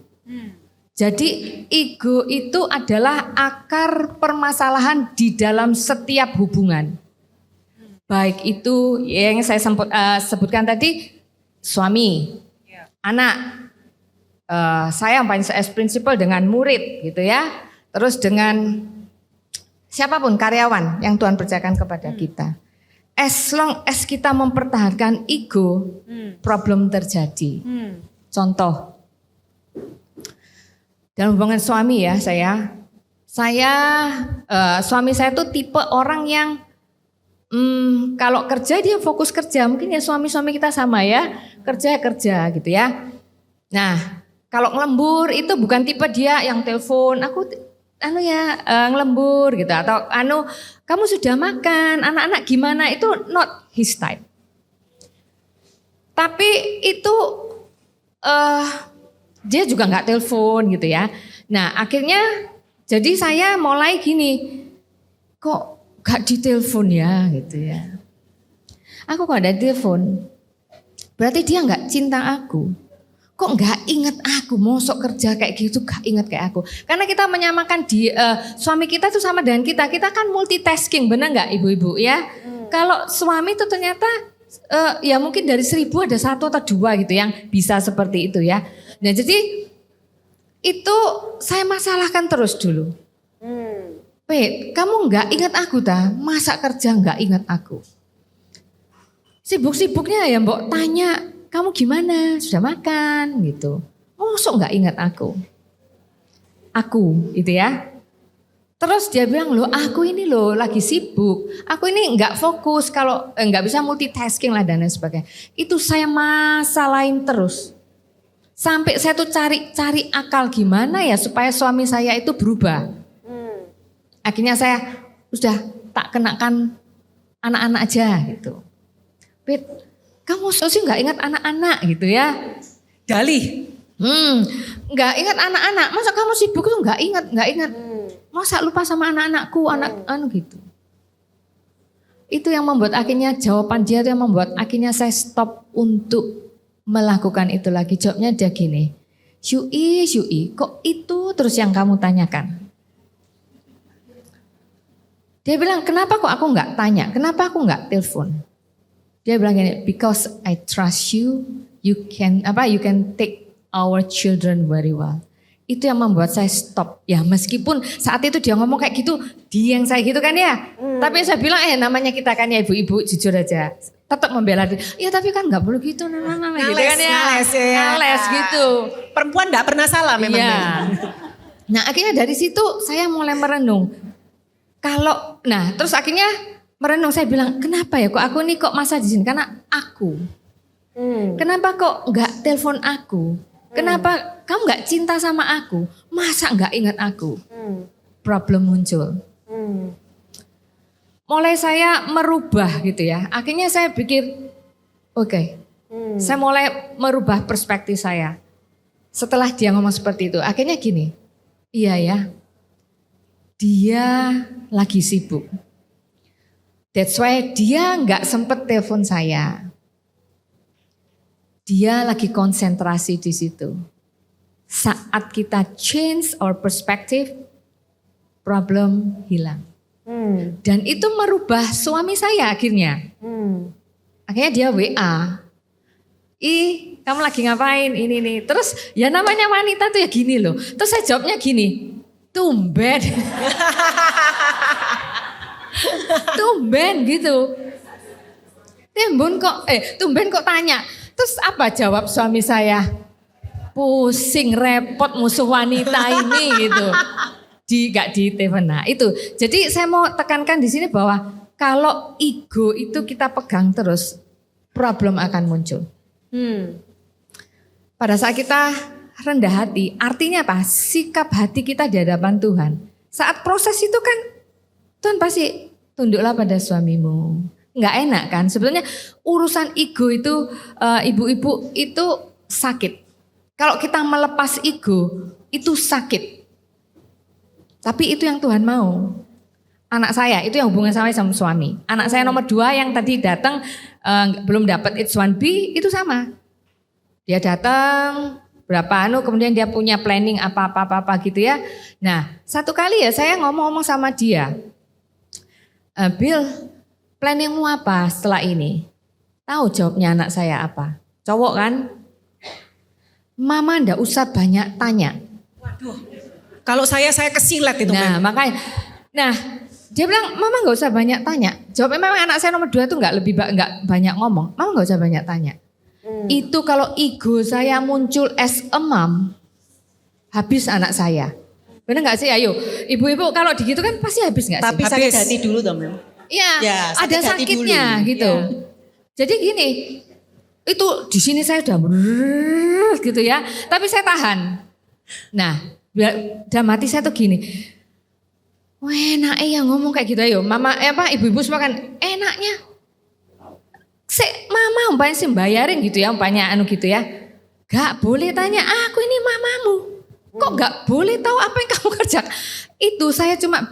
Jadi ego itu adalah akar permasalahan di dalam setiap hubungan. Baik itu yang saya sebutkan tadi, suami, anak, saya as principal dengan murid gitu ya. Terus dengan siapapun karyawan yang Tuhan percayakan kepada kita. As long as kita mempertahankan ego, problem terjadi. Contoh, dalam hubungan suami ya suami saya tuh tipe orang yang kalau kerja dia fokus kerja, mungkin ya suami-suami kita sama ya, kerja gitu ya. Nah, kalau ngelembur itu bukan tipe dia yang telepon, aku ngelembur gitu, atau kamu sudah makan, anak-anak gimana, itu not his type. Tapi itu dia juga nggak telepon gitu ya. Nah, akhirnya jadi saya mulai gini, kok gak ditelepon ya gitu ya. Aku kok ada telepon, berarti dia gak cinta aku. Kok gak inget aku, mosok kerja kayak gitu gak inget kayak aku. Karena kita menyamakan suami kita tuh sama dengan kita kan multitasking, benar gak ibu-ibu ya. Kalau suami tuh ternyata ya mungkin dari 1000 ada 1 atau 2 gitu yang bisa seperti itu ya. Nah jadi itu saya masalahkan terus dulu. Pet, kamu nggak ingat aku masa kerja nggak ingat aku? Sibuk-sibuknya ya mbok tanya, kamu gimana, sudah makan gitu. Mosok nggak ingat aku? Aku itu ya. Terus dia bilang aku ini lagi sibuk, aku ini nggak fokus, kalau nggak bisa multitasking lah dan lain sebagainya. Itu saya masalahin terus. Sampai saya tuh cari akal gimana ya supaya suami saya itu berubah. Akhirnya saya sudah tak kenakan anak-anak aja gitu. Pit, kamu sih nggak ingat anak-anak gitu ya? Dalih. Nggak ingat anak-anak. Masa kamu sibuk tuh nggak ingat. Masa lupa sama anak-anakku, gitu. Itu yang membuat akhirnya jawaban dia itu yang membuat akhirnya saya stop untuk melakukan itu lagi. Jawabnya dia gini, Syui, kok itu terus yang kamu tanyakan? Dia bilang, kenapa kok aku nggak tanya? Kenapa aku nggak telepon? Dia bilang gini, because I trust you, you can take our children very well. Itu yang membuat saya stop. Ya meskipun saat itu dia ngomong kayak gitu, dia yang saya gitu kan ya. Tapi saya bilang namanya kita kan ya ibu-ibu jujur aja. Tetap membela dia. Ya tapi kan gak perlu gitu gitu kan ya. Ngales gitu. Perempuan gak pernah salah memang. Ya. Nah akhirnya dari situ saya mulai merenung. Terus akhirnya merenung, saya bilang kenapa ya kok aku nih kok masa di sini? Karena aku. Kenapa kok gak telepon aku? Kenapa kamu gak cinta sama aku? Masa gak ingat aku? Problem muncul. Mulai saya merubah gitu ya. Akhirnya saya pikir, oke. Saya mulai merubah perspektif saya. Setelah dia ngomong seperti itu, akhirnya gini. Iya ya, dia lagi sibuk. That's why dia gak sempet telepon saya. Dia lagi konsentrasi di situ. Saat kita change our perspective, problem hilang. Dan itu merubah suami saya akhirnya. Akhirnya dia WA. Kamu lagi ngapain ini nih. Terus ya namanya wanita tuh ya gini loh. Terus saya jawabnya gini. Tumben. Tumben gitu. Tumben kok tanya. Terus apa jawab suami saya? Pusing, repot musuh wanita ini gitu. Gak di telepon. Nah itu. Jadi saya mau tekankan di sini bahwa kalau ego itu kita pegang terus, problem akan muncul. Pada saat kita rendah hati, artinya apa? Sikap hati kita di hadapan Tuhan. Saat proses itu kan, Tuhan pasti tunduklah pada suamimu. Nggak enak kan? Sebenarnya urusan ego itu ibu-ibu itu sakit. Kalau kita melepas ego itu sakit. Tapi itu yang Tuhan mau. Anak saya itu yang hubungan sama suami. Anak saya nomor 2 yang tadi datang belum dapat H1B itu sama. Dia datang berapa kemudian dia punya planning apa gitu ya. Nah satu kali ya saya ngomong sama dia. Bill, planningmu apa setelah ini? Tahu jawabnya anak saya apa? Cowok kan? Mama ndak usah banyak tanya. Waduh, kalau saya kesilet itu. Nah makanya, dia bilang mama nggak usah banyak tanya. Jawabnya memang anak saya nomor 2 itu nggak banyak ngomong. Mama nggak usah banyak tanya. Itu kalau ego saya muncul as a mom, habis anak saya. Benar nggak sih? Ayo, ibu-ibu kalau digitu kan pasti habis nggak sih? Tapi sakit hati dulu dong. Ya, ada sakitnya dulu. Gitu. Ya. Jadi gini, itu di sini saya udah gitu ya, tapi saya tahan. Nah, dalam hati saya tuh gini, wah enak yang ngomong kayak gitu ayo, mama ibu-ibu semua kan enaknya. Mama umpamanya sih bayarin gitu ya, umpamanya gitu ya. Gak boleh tanya, aku ini mamamu. Kok gak boleh tahu apa yang kamu kerjakan? Itu saya cuma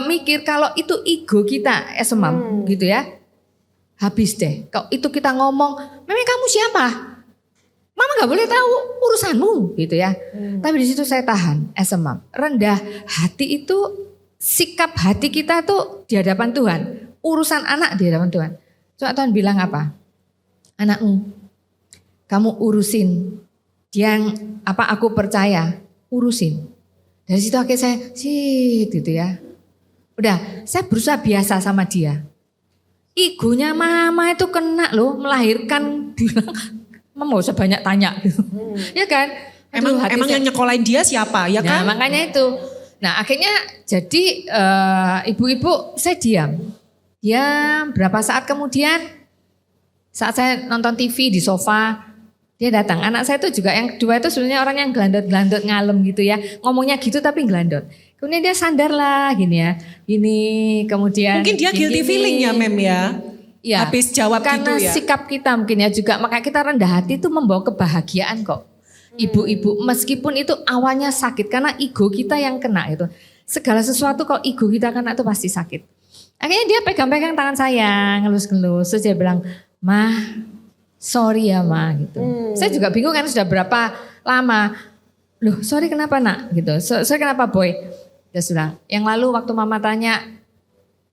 mikir kalau itu ego kita as a mom gitu ya. Habis deh. Kalau itu kita ngomong, memang kamu siapa? Mama gak boleh tahu urusanmu gitu ya. Tapi di situ saya tahan as a mom. Rendah hati itu sikap hati kita tuh di hadapan Tuhan. Urusan anak di hadapan Tuhan. Coba Tuhan bilang apa? Anakmu, kamu urusin. Dia yang aku percaya, urusin. Dari situ akhirnya saya gitu ya. Udah, saya berusaha biasa sama dia. Egonya mama itu kena loh, melahirkan bilang, mama gak usah banyak tanya. Ya kan? Emang yang nyekolahin dia siapa? Ya kan? Nah makanya itu. Nah akhirnya jadi ibu-ibu saya diam. Berapa saat kemudian saat saya nonton TV di sofa, Dia datang. Anak saya itu juga yang kedua itu sebenarnya orang yang gelandot-gelandot ngalem gitu ya. Ngomongnya gitu tapi gelandot. Kemudian dia sandar lah gini ya. Gini kemudian. Mungkin dia guilty feeling ya Mem ya. Ya, habis jawab karena gitu ya. sikap kita mungkin ya juga. Makanya kita rendah hati itu membawa kebahagiaan kok. Ibu-ibu meskipun itu awalnya sakit. Karena ego kita yang kena itu. Segala sesuatu kalau ego kita kena itu pasti sakit. Akhirnya dia pegang-pegang tangan saya. Ngelus-ngelus. Terus dia bilang, "Mah, sorry ya Ma," gitu. Saya juga bingung kan sudah berapa lama. Loh sorry kenapa nak? Gitu. Sorry kenapa Boy? Dia bilang, yang lalu waktu Mama tanya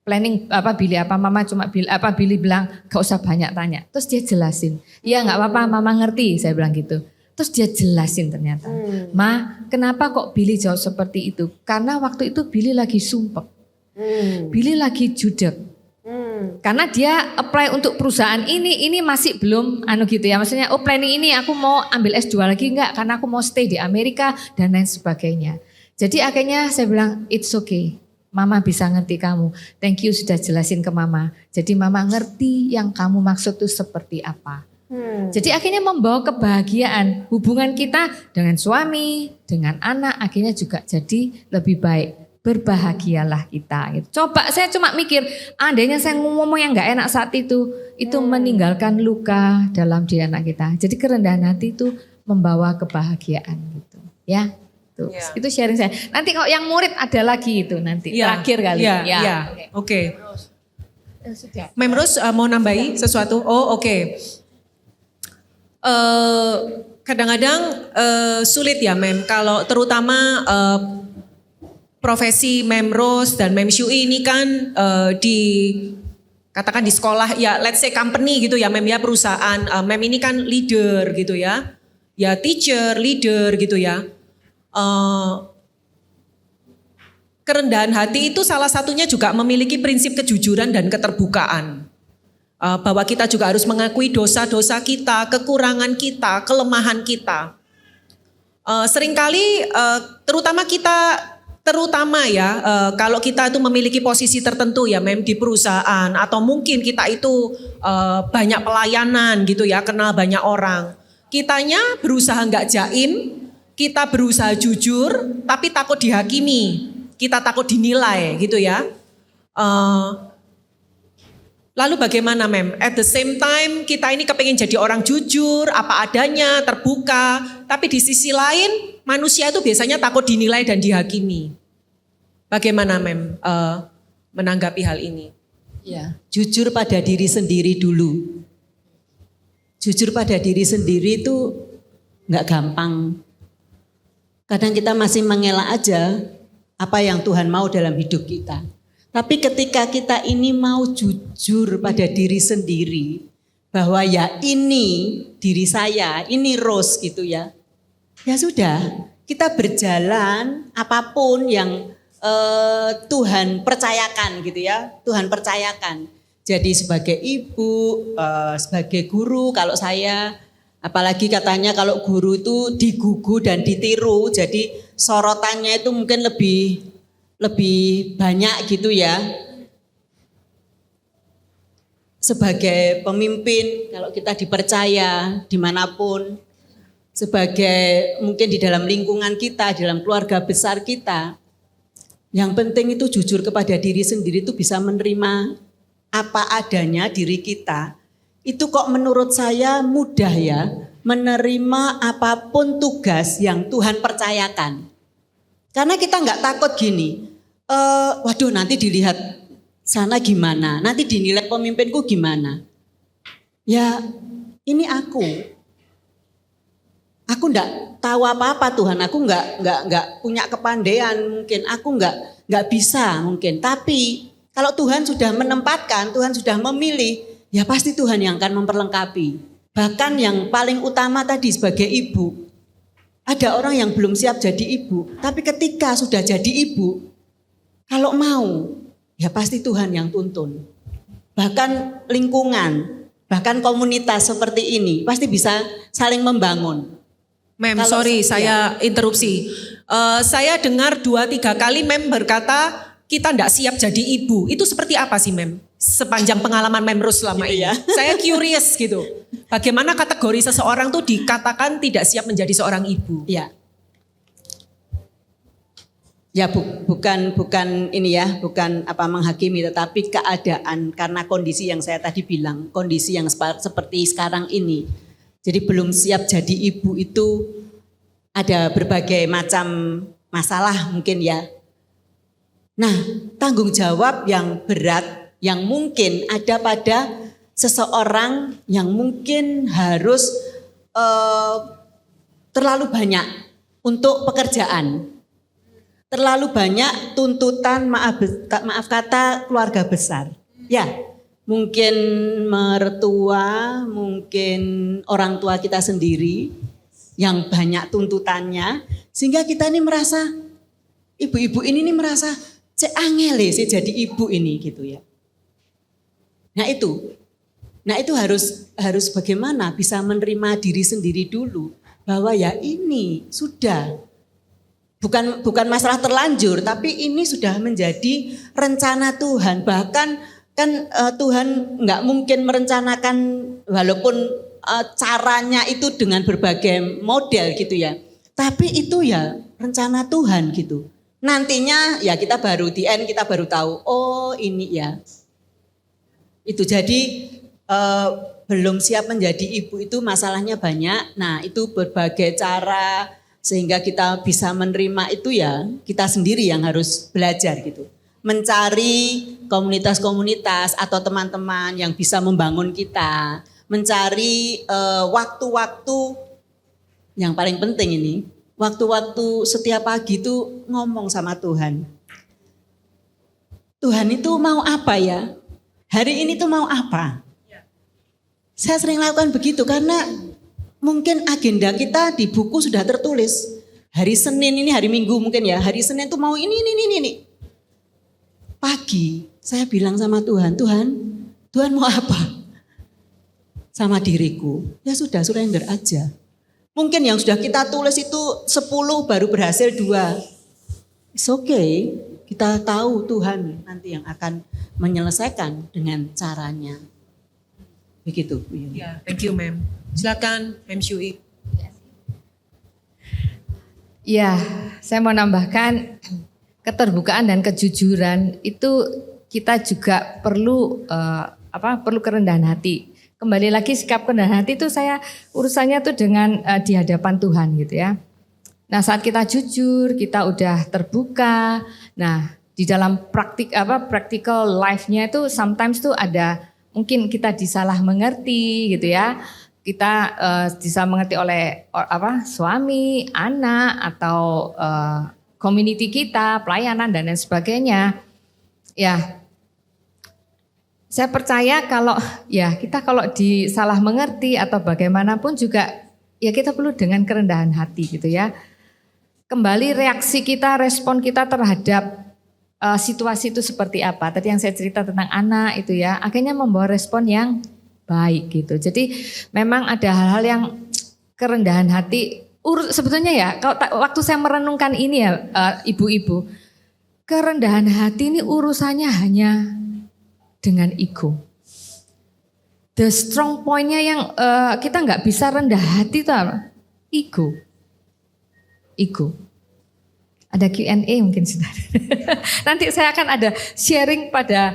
planning Billy apa, Mama cuma Billy bilang gak usah banyak tanya. Terus dia jelasin, iya gak apa-apa Mama ngerti, saya bilang gitu. Terus dia jelasin ternyata, Ma kenapa kok Billy jawab seperti itu? Karena waktu itu Billy lagi sumpek, Billy lagi judek. Karena dia apply untuk perusahaan ini masih belum gitu ya. Maksudnya planning ini aku mau ambil S2 lagi enggak karena aku mau stay di Amerika dan lain sebagainya. Jadi akhirnya saya bilang it's okay. Mama bisa ngerti kamu. Thank you sudah jelasin ke Mama. Jadi Mama ngerti yang kamu maksud itu seperti apa. Jadi akhirnya membawa kebahagiaan. Hubungan kita dengan suami, dengan anak akhirnya juga jadi lebih baik. Berbahagialah kita. Gitu. Coba saya cuma mikir, andainya saya ngomong yang gak enak saat itu meninggalkan luka dalam diri anak kita. Jadi kerendahan hati itu membawa kebahagiaan gitu. Ya. Tuh, itu sharing saya. Nanti kalau yang murid ada lagi itu nanti terakhir kali. Ya. Oke. Mem Rose mau nambahi sesuatu? Oh oke. Kadang-kadang sulit ya Mem. Kalau terutama profesi Mem Rose dan Mem Syui ini kan katakan di sekolah ya let's say company gitu ya Mem ya perusahaan. Mem ini kan leader gitu ya. Ya teacher, leader gitu ya. Kerendahan hati itu salah satunya juga memiliki prinsip kejujuran dan keterbukaan. Bahwa kita juga harus mengakui dosa-dosa kita, kekurangan kita, kelemahan kita. Seringkali terutama ya kalau kita itu memiliki posisi tertentu ya Mem di perusahaan atau mungkin kita itu banyak pelayanan gitu ya, kenal banyak orang. Kitanya berusaha nggak jaim, kita berusaha jujur, tapi takut dihakimi, kita takut dinilai gitu ya. Lalu bagaimana Mem? At the same time kita ini kepengen jadi orang jujur, apa adanya, terbuka. Tapi di sisi lain manusia itu biasanya takut dinilai dan dihakimi. Bagaimana Mem menanggapi hal ini? Ya, jujur pada diri sendiri dulu. Jujur pada diri sendiri itu nggak gampang. Kadang kita masih mengelak aja apa yang Tuhan mau dalam hidup kita. Tapi ketika kita ini mau jujur pada diri sendiri, bahwa ya ini diri saya, ini Rose gitu ya. Ya sudah, kita berjalan apapun yang Tuhan percayakan gitu ya. Tuhan percayakan. Jadi sebagai ibu, sebagai guru kalau saya, apalagi katanya kalau guru itu digugu dan ditiru, jadi sorotannya itu mungkin lebih banyak gitu ya. Sebagai pemimpin, kalau kita dipercaya dimanapun, sebagai mungkin di dalam lingkungan kita, di dalam keluarga besar kita, yang penting itu jujur kepada diri sendiri itu bisa menerima apa adanya diri kita. Itu kok menurut saya mudah ya, menerima apapun tugas yang Tuhan percayakan. Karena kita nggak takut gini, waduh nanti dilihat sana gimana, nanti dinilai pemimpinku gimana. Ya ini aku nggak tahu apa-apa Tuhan, aku nggak punya kepandaian mungkin, aku nggak bisa mungkin. Tapi kalau Tuhan sudah menempatkan, Tuhan sudah memilih, ya pasti Tuhan yang akan memperlengkapi. Bahkan yang paling utama tadi sebagai ibu. Ada orang yang belum siap jadi ibu. Tapi ketika sudah jadi ibu, kalau mau, ya pasti Tuhan yang tuntun. Bahkan lingkungan, bahkan komunitas seperti ini, pasti bisa saling membangun. Mem, sorry saya interupsi. Saya dengar 2-3 kali Mem berkata, kita tidak siap jadi ibu. Itu seperti apa sih Mem? sepanjang pengalaman Memrus selama Gitu ini. ya. Saya curious gitu. Bagaimana kategori seseorang tuh dikatakan tidak siap menjadi seorang ibu? Ya. Ya bukan ini ya, bukan apa menghakimi, tetapi keadaan karena kondisi yang saya tadi bilang, kondisi yang seperti sekarang ini. Jadi belum siap jadi ibu itu ada berbagai macam masalah mungkin ya. Nah, tanggung jawab yang berat yang mungkin ada pada seseorang yang mungkin harus terlalu banyak untuk pekerjaan. Terlalu banyak tuntutan maaf kata keluarga besar. Ya, mungkin mertua, mungkin orang tua kita sendiri yang banyak tuntutannya sehingga kita ini merasa ibu-ibu ini merasa angel sih jadi ibu ini gitu ya. Nah itu harus bagaimana bisa menerima diri sendiri dulu bahwa ya ini sudah bukan masalah terlanjur, tapi ini sudah menjadi rencana Tuhan. Bahkan kan Tuhan nggak mungkin merencanakan walaupun caranya itu dengan berbagai model gitu ya. Tapi itu ya rencana Tuhan gitu. Nantinya ya kita baru kita baru tahu, oh ini ya. Itu jadi belum siap menjadi ibu itu masalahnya banyak. Nah itu berbagai cara sehingga kita bisa menerima itu ya kita sendiri yang harus belajar gitu. Mencari komunitas-komunitas atau teman-teman yang bisa membangun kita. Mencari waktu-waktu yang paling penting ini. Waktu-waktu setiap pagi itu ngomong sama Tuhan. Tuhan itu mau apa ya? Hari ini tuh mau apa? Saya sering lakukan begitu karena mungkin agenda kita di buku sudah tertulis. Hari Senin ini, hari Minggu mungkin ya. Hari Senin tuh mau ini. Pagi saya bilang sama Tuhan, Tuhan mau apa? Sama diriku. Ya sudah, surrender aja. Mungkin yang sudah kita tulis itu 10 baru berhasil 2. It's okay. Kita tahu Tuhan nanti yang akan menyelesaikan dengan caranya. Begitu. Ya, thank you, Ma'am. Silakan, Ma'am Syui. Ya, saya mau nambahkan keterbukaan dan kejujuran itu kita juga perlu perlu kerendahan hati. Kembali lagi sikap kerendahan hati itu saya urusannya tuh dengan di hadapan Tuhan gitu ya. Nah, saat kita jujur, kita udah terbuka. Nah, di dalam practical life-nya itu sometimes tuh ada mungkin kita disalah mengerti gitu ya. Kita bisa mengerti oleh suami, anak atau community kita, pelayanan dan lain sebagainya. Ya, saya percaya kita kalau disalah mengerti atau bagaimanapun juga ya kita perlu dengan kerendahan hati gitu ya. Kembali reaksi kita, respon kita terhadap situasi itu seperti apa. Tadi yang saya cerita tentang anak itu ya, akhirnya membawa respon yang baik gitu. Jadi memang ada hal-hal yang kerendahan hati. Sebetulnya ya, waktu saya merenungkan ini ya ibu-ibu, kerendahan hati ini urusannya hanya dengan ego. The strong point-nya yang kita nggak bisa rendah hati itu apa? Ego. Ada Q&A mungkin sudah. Nanti saya akan ada sharing pada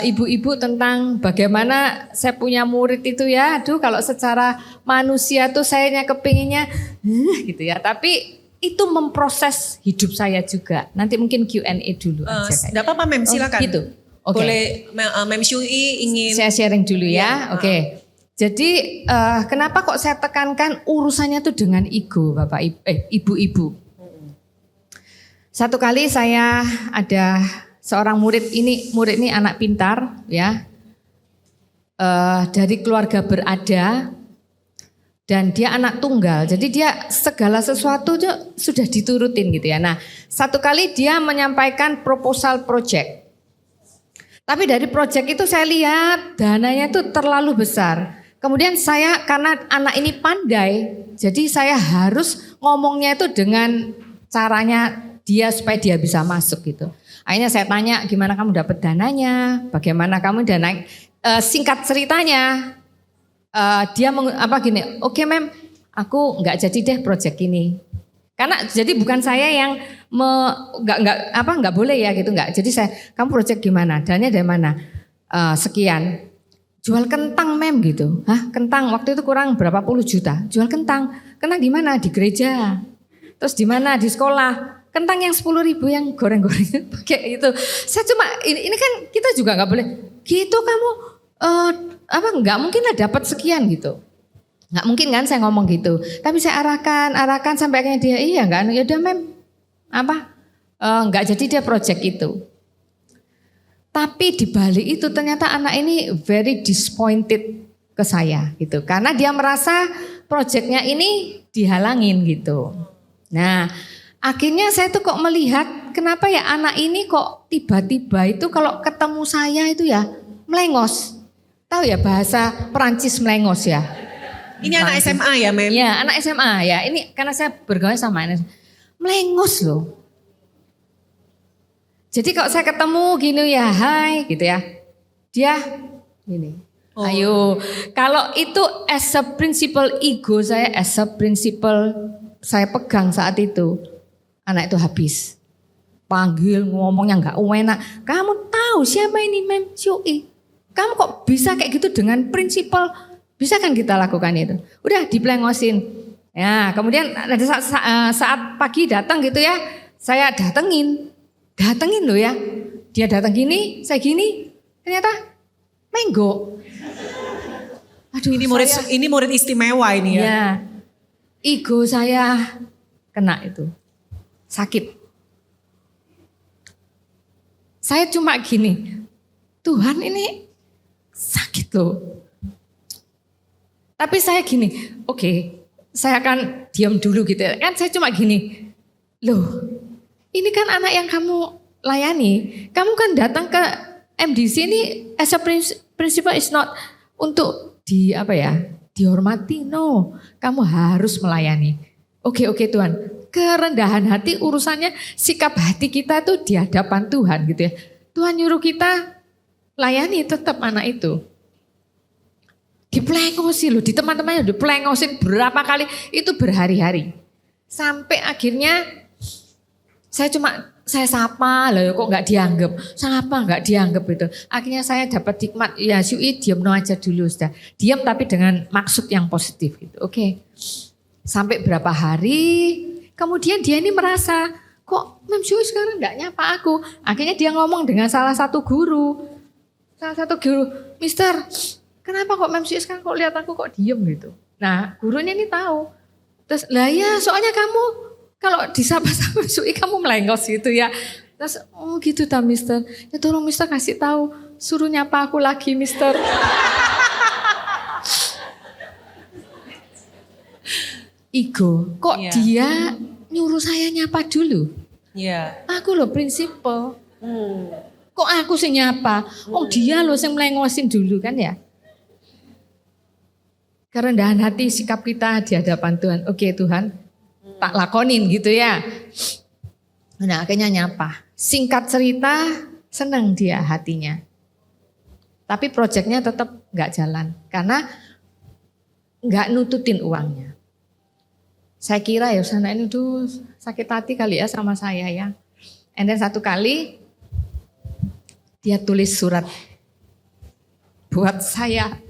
ibu-ibu tentang bagaimana saya punya murid itu ya. Aduh kalau secara manusia tuh sayanya kepinginnya gitu ya. Tapi itu memproses hidup saya juga. Nanti mungkin Q&A dulu aja. Tidak apa-apa Mem, silakan. Gitu. Okay. Boleh Mem Syui ingin. Saya sharing dulu ya. Oke. Jadi kenapa kok saya tekankan urusannya tuh dengan ego Bapak ibu-ibu. Satu kali saya ada seorang murid ini anak pintar ya, dari keluarga berada dan dia anak tunggal. Jadi dia segala sesuatu sudah diturutin gitu ya. Nah satu kali dia menyampaikan proposal project. Tapi dari project itu saya lihat dananya itu terlalu besar. Kemudian saya karena anak ini pandai, jadi saya harus ngomongnya itu dengan caranya dia supaya dia bisa masuk gitu. Akhirnya saya tanya, gimana kamu dapat dananya? Bagaimana kamu dana? Singkat ceritanya, dia gini, oke mem, aku nggak jadi deh project ini. Karena jadi bukan saya yang nggak boleh ya gitu, nggak. Jadi kamu project gimana? Dananya dari mana? Sekian. Jual kentang mem gitu. Hah, kentang waktu itu kurang berapa puluh juta. Jual kentang. Kentang di mana? Di gereja. Terus di mana? Di sekolah. Kentang yang 10.000 yang goreng-goreng pakai itu. Saya cuma ini kan kita juga nggak boleh. Gitu kamu nggak mungkin lah dapat sekian gitu. Nggak mungkin kan saya ngomong gitu. Tapi saya arahkan sampai akhirnya dia iya kan. Ya udah mem nggak jadi dia project itu. Tapi di balik itu ternyata anak ini very disappointed ke saya gitu. Karena dia merasa projectnya ini dihalangin gitu. Nah akhirnya saya tuh kok melihat kenapa ya anak ini kok tiba-tiba itu kalau ketemu saya itu ya melengos. Tahu ya bahasa Perancis melengos ya. Ini anak SMA ya mem? Ya anak SMA ya. Ini karena saya bergaul sama anak melengos loh. Jadi kalau saya ketemu gini ya hai gitu ya. Dia gini. Oh. Ayo kalau itu as a principle ego saya, as a principle saya pegang saat itu. Anak itu habis. Panggil ngomongnya gak enak. Kamu tahu siapa ini mem Syui? Kamu kok bisa kayak gitu dengan prinsipal? Bisa kan kita lakukan itu? Udah diplengosin. Ya, kemudian ada saat pagi datang gitu ya, saya datengin loh ya. Dia datang gini, saya gini, ternyata menggo. Aduh, ini murid istimewa ini ya. Ya, ego saya kena itu, sakit. Saya cuma gini, Tuhan ini sakit loh. Tapi saya gini, oke, saya akan diam dulu gitu. Kan saya cuma gini, loh ini kan anak yang kamu layani. Kamu kan datang ke MDC ini as a principle is not untuk dihormati. No, kamu harus melayani. Oke Tuhan, kerendahan hati urusannya sikap hati kita tuh di hadapan Tuhan gitu ya. Tuhan nyuruh kita layani tetap anak itu. Diplengosin loh, di teman-temannya diplengosin berapa kali, itu berhari-hari. Sampai akhirnya saya sapa, loh kok gak dianggap, sapa gak dianggap itu. Akhirnya saya dapat hikmat, ya Syui diam aja dulu sudah. Diam tapi dengan maksud yang positif gitu, oke. Sampai berapa hari, kemudian dia ini merasa, kok Mem Syui sekarang gak nyapa aku. Akhirnya dia ngomong dengan salah satu guru, Mister, kenapa kok Mem Syui sekarang kok lihat aku kok diem gitu. Nah gurunya ini tahu. Terus lah ya soalnya kamu kalau disapa sama Syui kamu melengos gitu ya. Terus oh gitu ta Mister. Ya tolong Mister kasih tahu. Suruh nyapa aku lagi Mister. Ego. Kok dia nyuruh saya nyapa dulu. Iya. Aku loh prinsipal. Kok aku sih nyapa. Oh dia loh yang melengosin dulu kan ya. Kerendahan hati sikap kita di hadapan Tuhan. Oke Tuhan, tak lakonin gitu ya. Nah akhirnya nyapa. Singkat cerita, seneng dia hatinya. Tapi proyeknya tetap gak jalan. Karena gak nututin uangnya. Saya kira ya sana ini tuh sakit hati kali ya sama saya ya. And then satu kali dia tulis surat buat saya.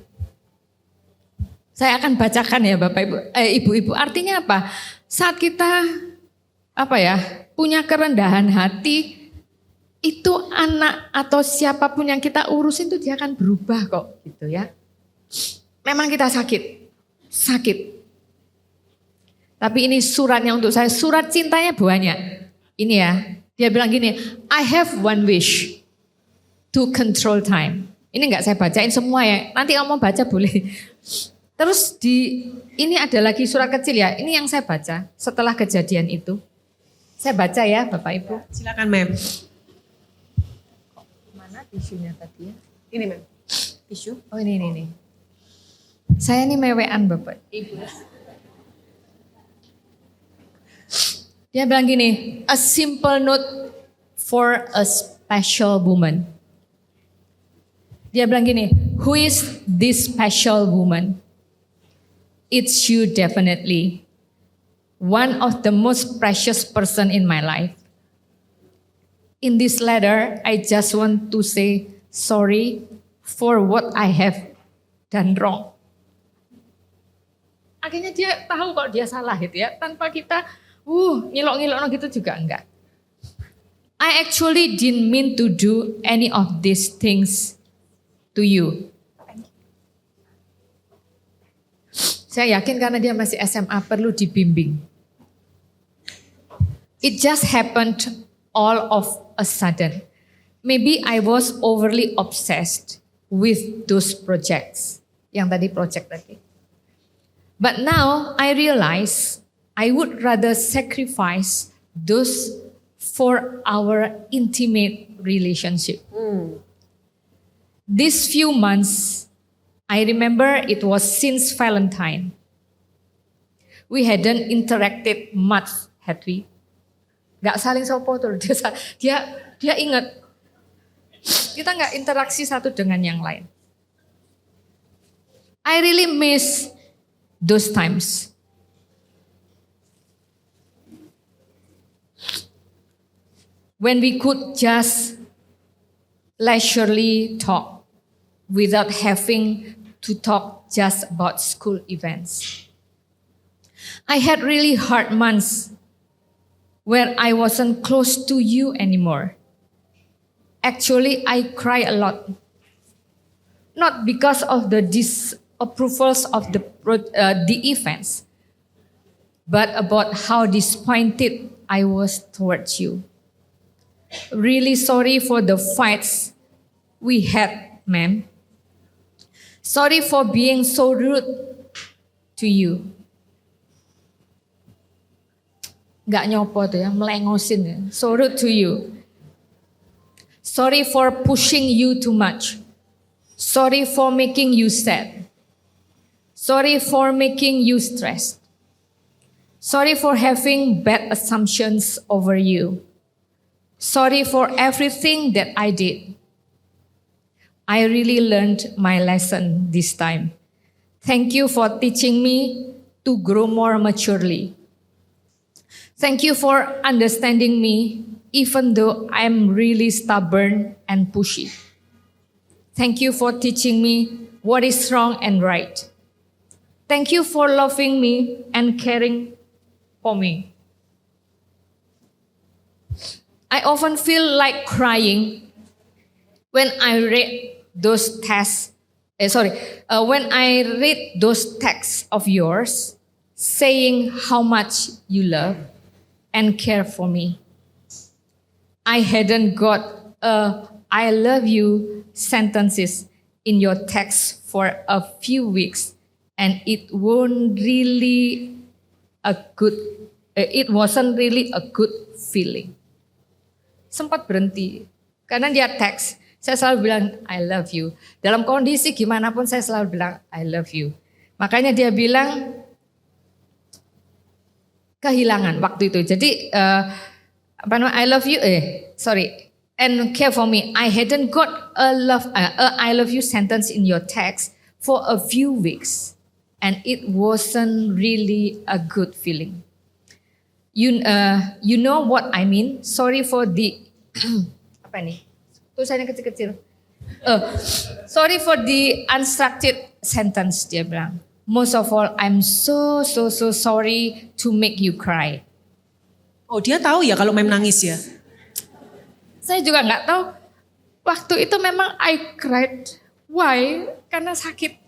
Saya akan bacakan ya Bapak Ibu, Ibu-ibu. Artinya apa? Saat kita punya kerendahan hati, itu anak atau siapapun yang kita urusin itu dia akan berubah kok, gitu ya. Memang kita sakit. Tapi ini suratnya untuk saya, surat cintanya banyak. Ini ya, dia bilang gini, I have one wish to control time. Ini enggak saya bacain semua ya. Nanti kamu baca boleh. Terus ini ada lagi surat kecil ya. Ini yang saya baca setelah kejadian itu. Saya baca ya Bapak Ibu. Silakan Mem. Mana tisunya tadi ya? Ini Mem. Tisu. Oh ini. Saya ini mewean Bapak Ibu. Dia bilang gini, a simple note for a special woman. Dia bilang gini, who is this special woman? It's you definitely. One of the most precious person in my life. In this letter, I just want to say sorry for what I have done wrong. Akhirnya dia tahu kalau dia salah gitu ya, tanpa kita ngilok-ngilok gitu juga enggak. I actually didn't mean to do any of these things to you. Saya yakin karena dia masih SMA perlu dibimbing. It just happened all of a sudden. Maybe I was overly obsessed with those projects. Yang tadi project tadi. But now I realize I would rather sacrifice those for our intimate relationship. These few months, I remember it was since Valentine. We hadn't interacted much, had we? Gak saling sopo tuh, dia ingat kita gak interaksi satu dengan yang lain. I really miss those times. When we could just leisurely talk without having to talk just about school events. I had really hard months where I wasn't close to you anymore. Actually, I cry a lot. Not because of the disapprovals of the events, but about how disappointed I was towards you. Really sorry for the fights we had, ma'am. Sorry for being so rude to you. Gak nyopo tuh ya, melengosin ya. So rude to you. Sorry for pushing you too much. Sorry for making you sad. Sorry for making you stressed. Sorry for having bad assumptions over you. Sorry for everything that I did. I really learned my lesson this time. Thank you for teaching me to grow more maturely. Thank you for understanding me, even though I'm really stubborn and pushy. Thank you for teaching me what is wrong and right. Thank you for loving me and caring for me. I often feel like crying when I read those when I read those texts of yours saying how much you love and care for me. I hadn't got a I love you sentences in your text for a few weeks, and it wasn't really a good feeling. Sempat berhenti karena dia teks, saya selalu bilang I love you. Dalam kondisi gimana pun saya selalu bilang I love you. Makanya dia bilang kehilangan waktu itu. Jadi I love you and care for me. I hadn't got a I love you sentence in your text for a few weeks, and it wasn't really a good feeling. You know what I mean. Sorry for the apa nih? Tulisannya kecil-kecil. Sorry for the unstructured sentence, dia bilang. Most of all, I'm so sorry to make you cry. Oh, dia tahu ya kalau Mem nangis ya? Saya juga nggak tahu. Waktu itu memang I cried. Why? Karena sakit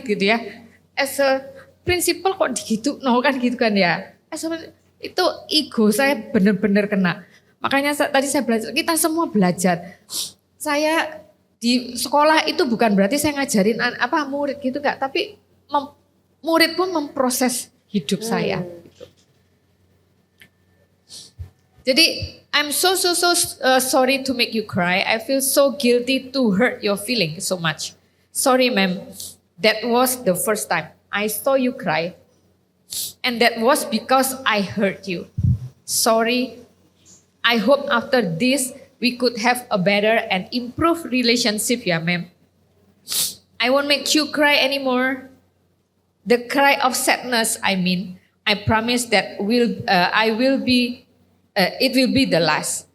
gitu ya. As a principal kok gitu, gitu kan ya. Itu ego saya benar-benar kena. Makanya tadi saya belajar, kita semua belajar. Saya di sekolah itu bukan berarti saya ngajarin murid gitu enggak, tapi murid pun memproses hidup saya. Gitu. Jadi I'm so sorry to make you cry. I feel so guilty to hurt your feeling so much. Sorry, ma'am. That was the first time I saw you cry. And that was because I hurt you. Sorry I hope after this we could have a better and improved relationship, ya, ma'am. I won't make you cry anymore. The cry of sadness, I mean. I promise that it will be the last.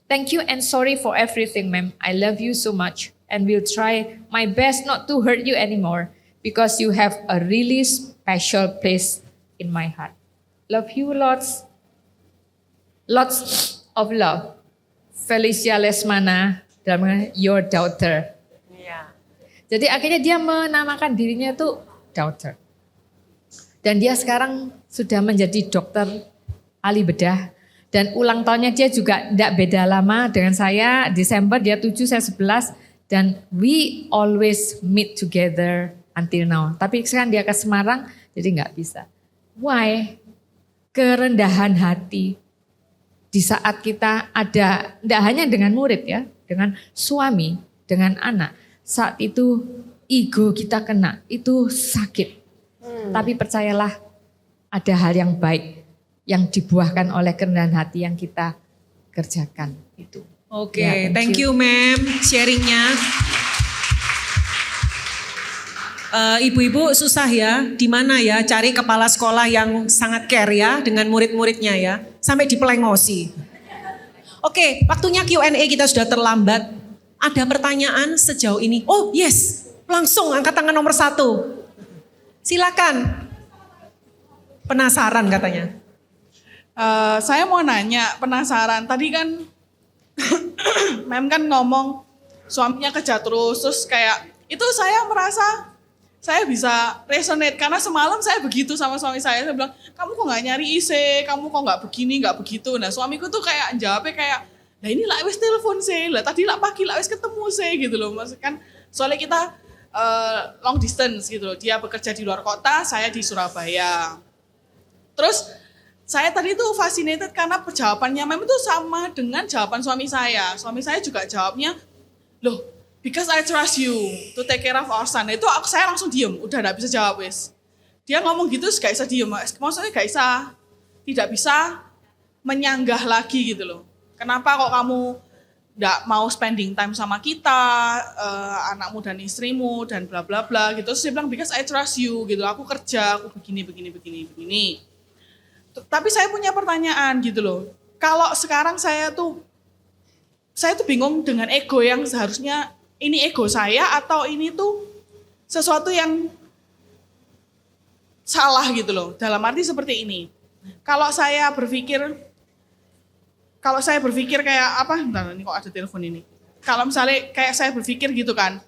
Thank you and sorry for everything, ma'am. I love you so much and will try my best not to hurt you anymore because you have a really special place in my heart. Love you lots. Lots of love. Felicia Lesmana, your daughter. Jadi akhirnya dia menamakan dirinya tuh daughter. Dan dia sekarang sudah menjadi dokter ahli bedah. Dan ulang tahunnya dia juga tidak beda lama dengan saya. Desember dia 7, saya 11. Dan we always meet together until now. Tapi sekarang dia ke Semarang, jadi nggak bisa. Why? Kerendahan hati. Di saat kita ada, tidak hanya dengan murid ya, dengan suami, dengan anak. Saat itu ego kita kena, itu sakit. Tapi percayalah ada hal yang baik yang dibuahkan oleh kerendahan hati yang kita kerjakan itu. Oke, Ya, thank you ma'am sharingnya. Ibu-ibu susah ya, di mana ya cari kepala sekolah yang sangat care ya dengan murid-muridnya ya, sampai dipelengosi. Oke, waktunya Q&A kita sudah terlambat. Ada pertanyaan sejauh ini? Oh yes, langsung angkat tangan nomor 1. Silakan. Penasaran katanya. Saya mau nanya, penasaran. Tadi kan, Mem kan ngomong suaminya kerja terus kayak itu saya merasa saya bisa resonate karena semalam saya begitu sama suami saya bilang, kamu kok nggak nyari IC, kamu kok nggak begini, nggak begitu. Nah suamiku tuh kayak jawabnya kayak, nah ini lah wes telepon sih, lah tadi lah pagi lah wes ketemu sih gitu loh. Maksudnya kan soalnya kita long distance gitu loh, dia bekerja di luar kota, saya di Surabaya. Terus saya tadi tuh fascinated karena jawabannya memang tuh sama dengan jawaban suami saya. Suami saya juga jawabnya, loh because I trust you to take care of our son. Itu saya langsung diem, udah gak bisa jawab wes. Dia ngomong gitu gak bisa diem, maksudnya gak bisa, tidak bisa menyanggah lagi gitu loh. Kenapa kok kamu gak mau spending time sama kita, anakmu dan istrimu dan bla bla bla gitu. Terus dia bilang because I trust you gitu, aku kerja, aku begini. Tapi saya punya pertanyaan gitu loh. Kalau sekarang saya tuh bingung dengan ego yang seharusnya ini ego saya atau ini tuh sesuatu yang salah gitu loh. Dalam arti seperti ini. Kalau saya berpikir kayak apa? Bentar, ini kok ada telepon ini. Kalau misalnya kayak saya berpikir gitu kan.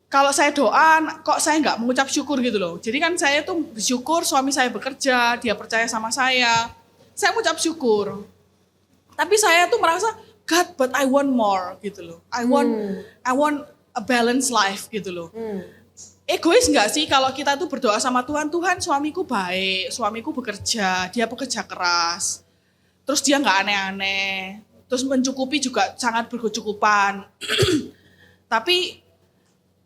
Kalau saya doa, kok saya nggak mengucap syukur gitu loh. Jadi kan saya tuh bersyukur suami saya bekerja, dia percaya sama saya. Saya mengucap syukur. Tapi saya tuh merasa, God, but I want more gitu loh. I want a balanced life gitu loh. Egois nggak sih kalau kita tuh berdoa sama Tuhan, Tuhan suamiku baik, suamiku bekerja, dia bekerja keras. Terus dia nggak aneh-aneh. Terus mencukupi juga sangat berkecukupan. Tapi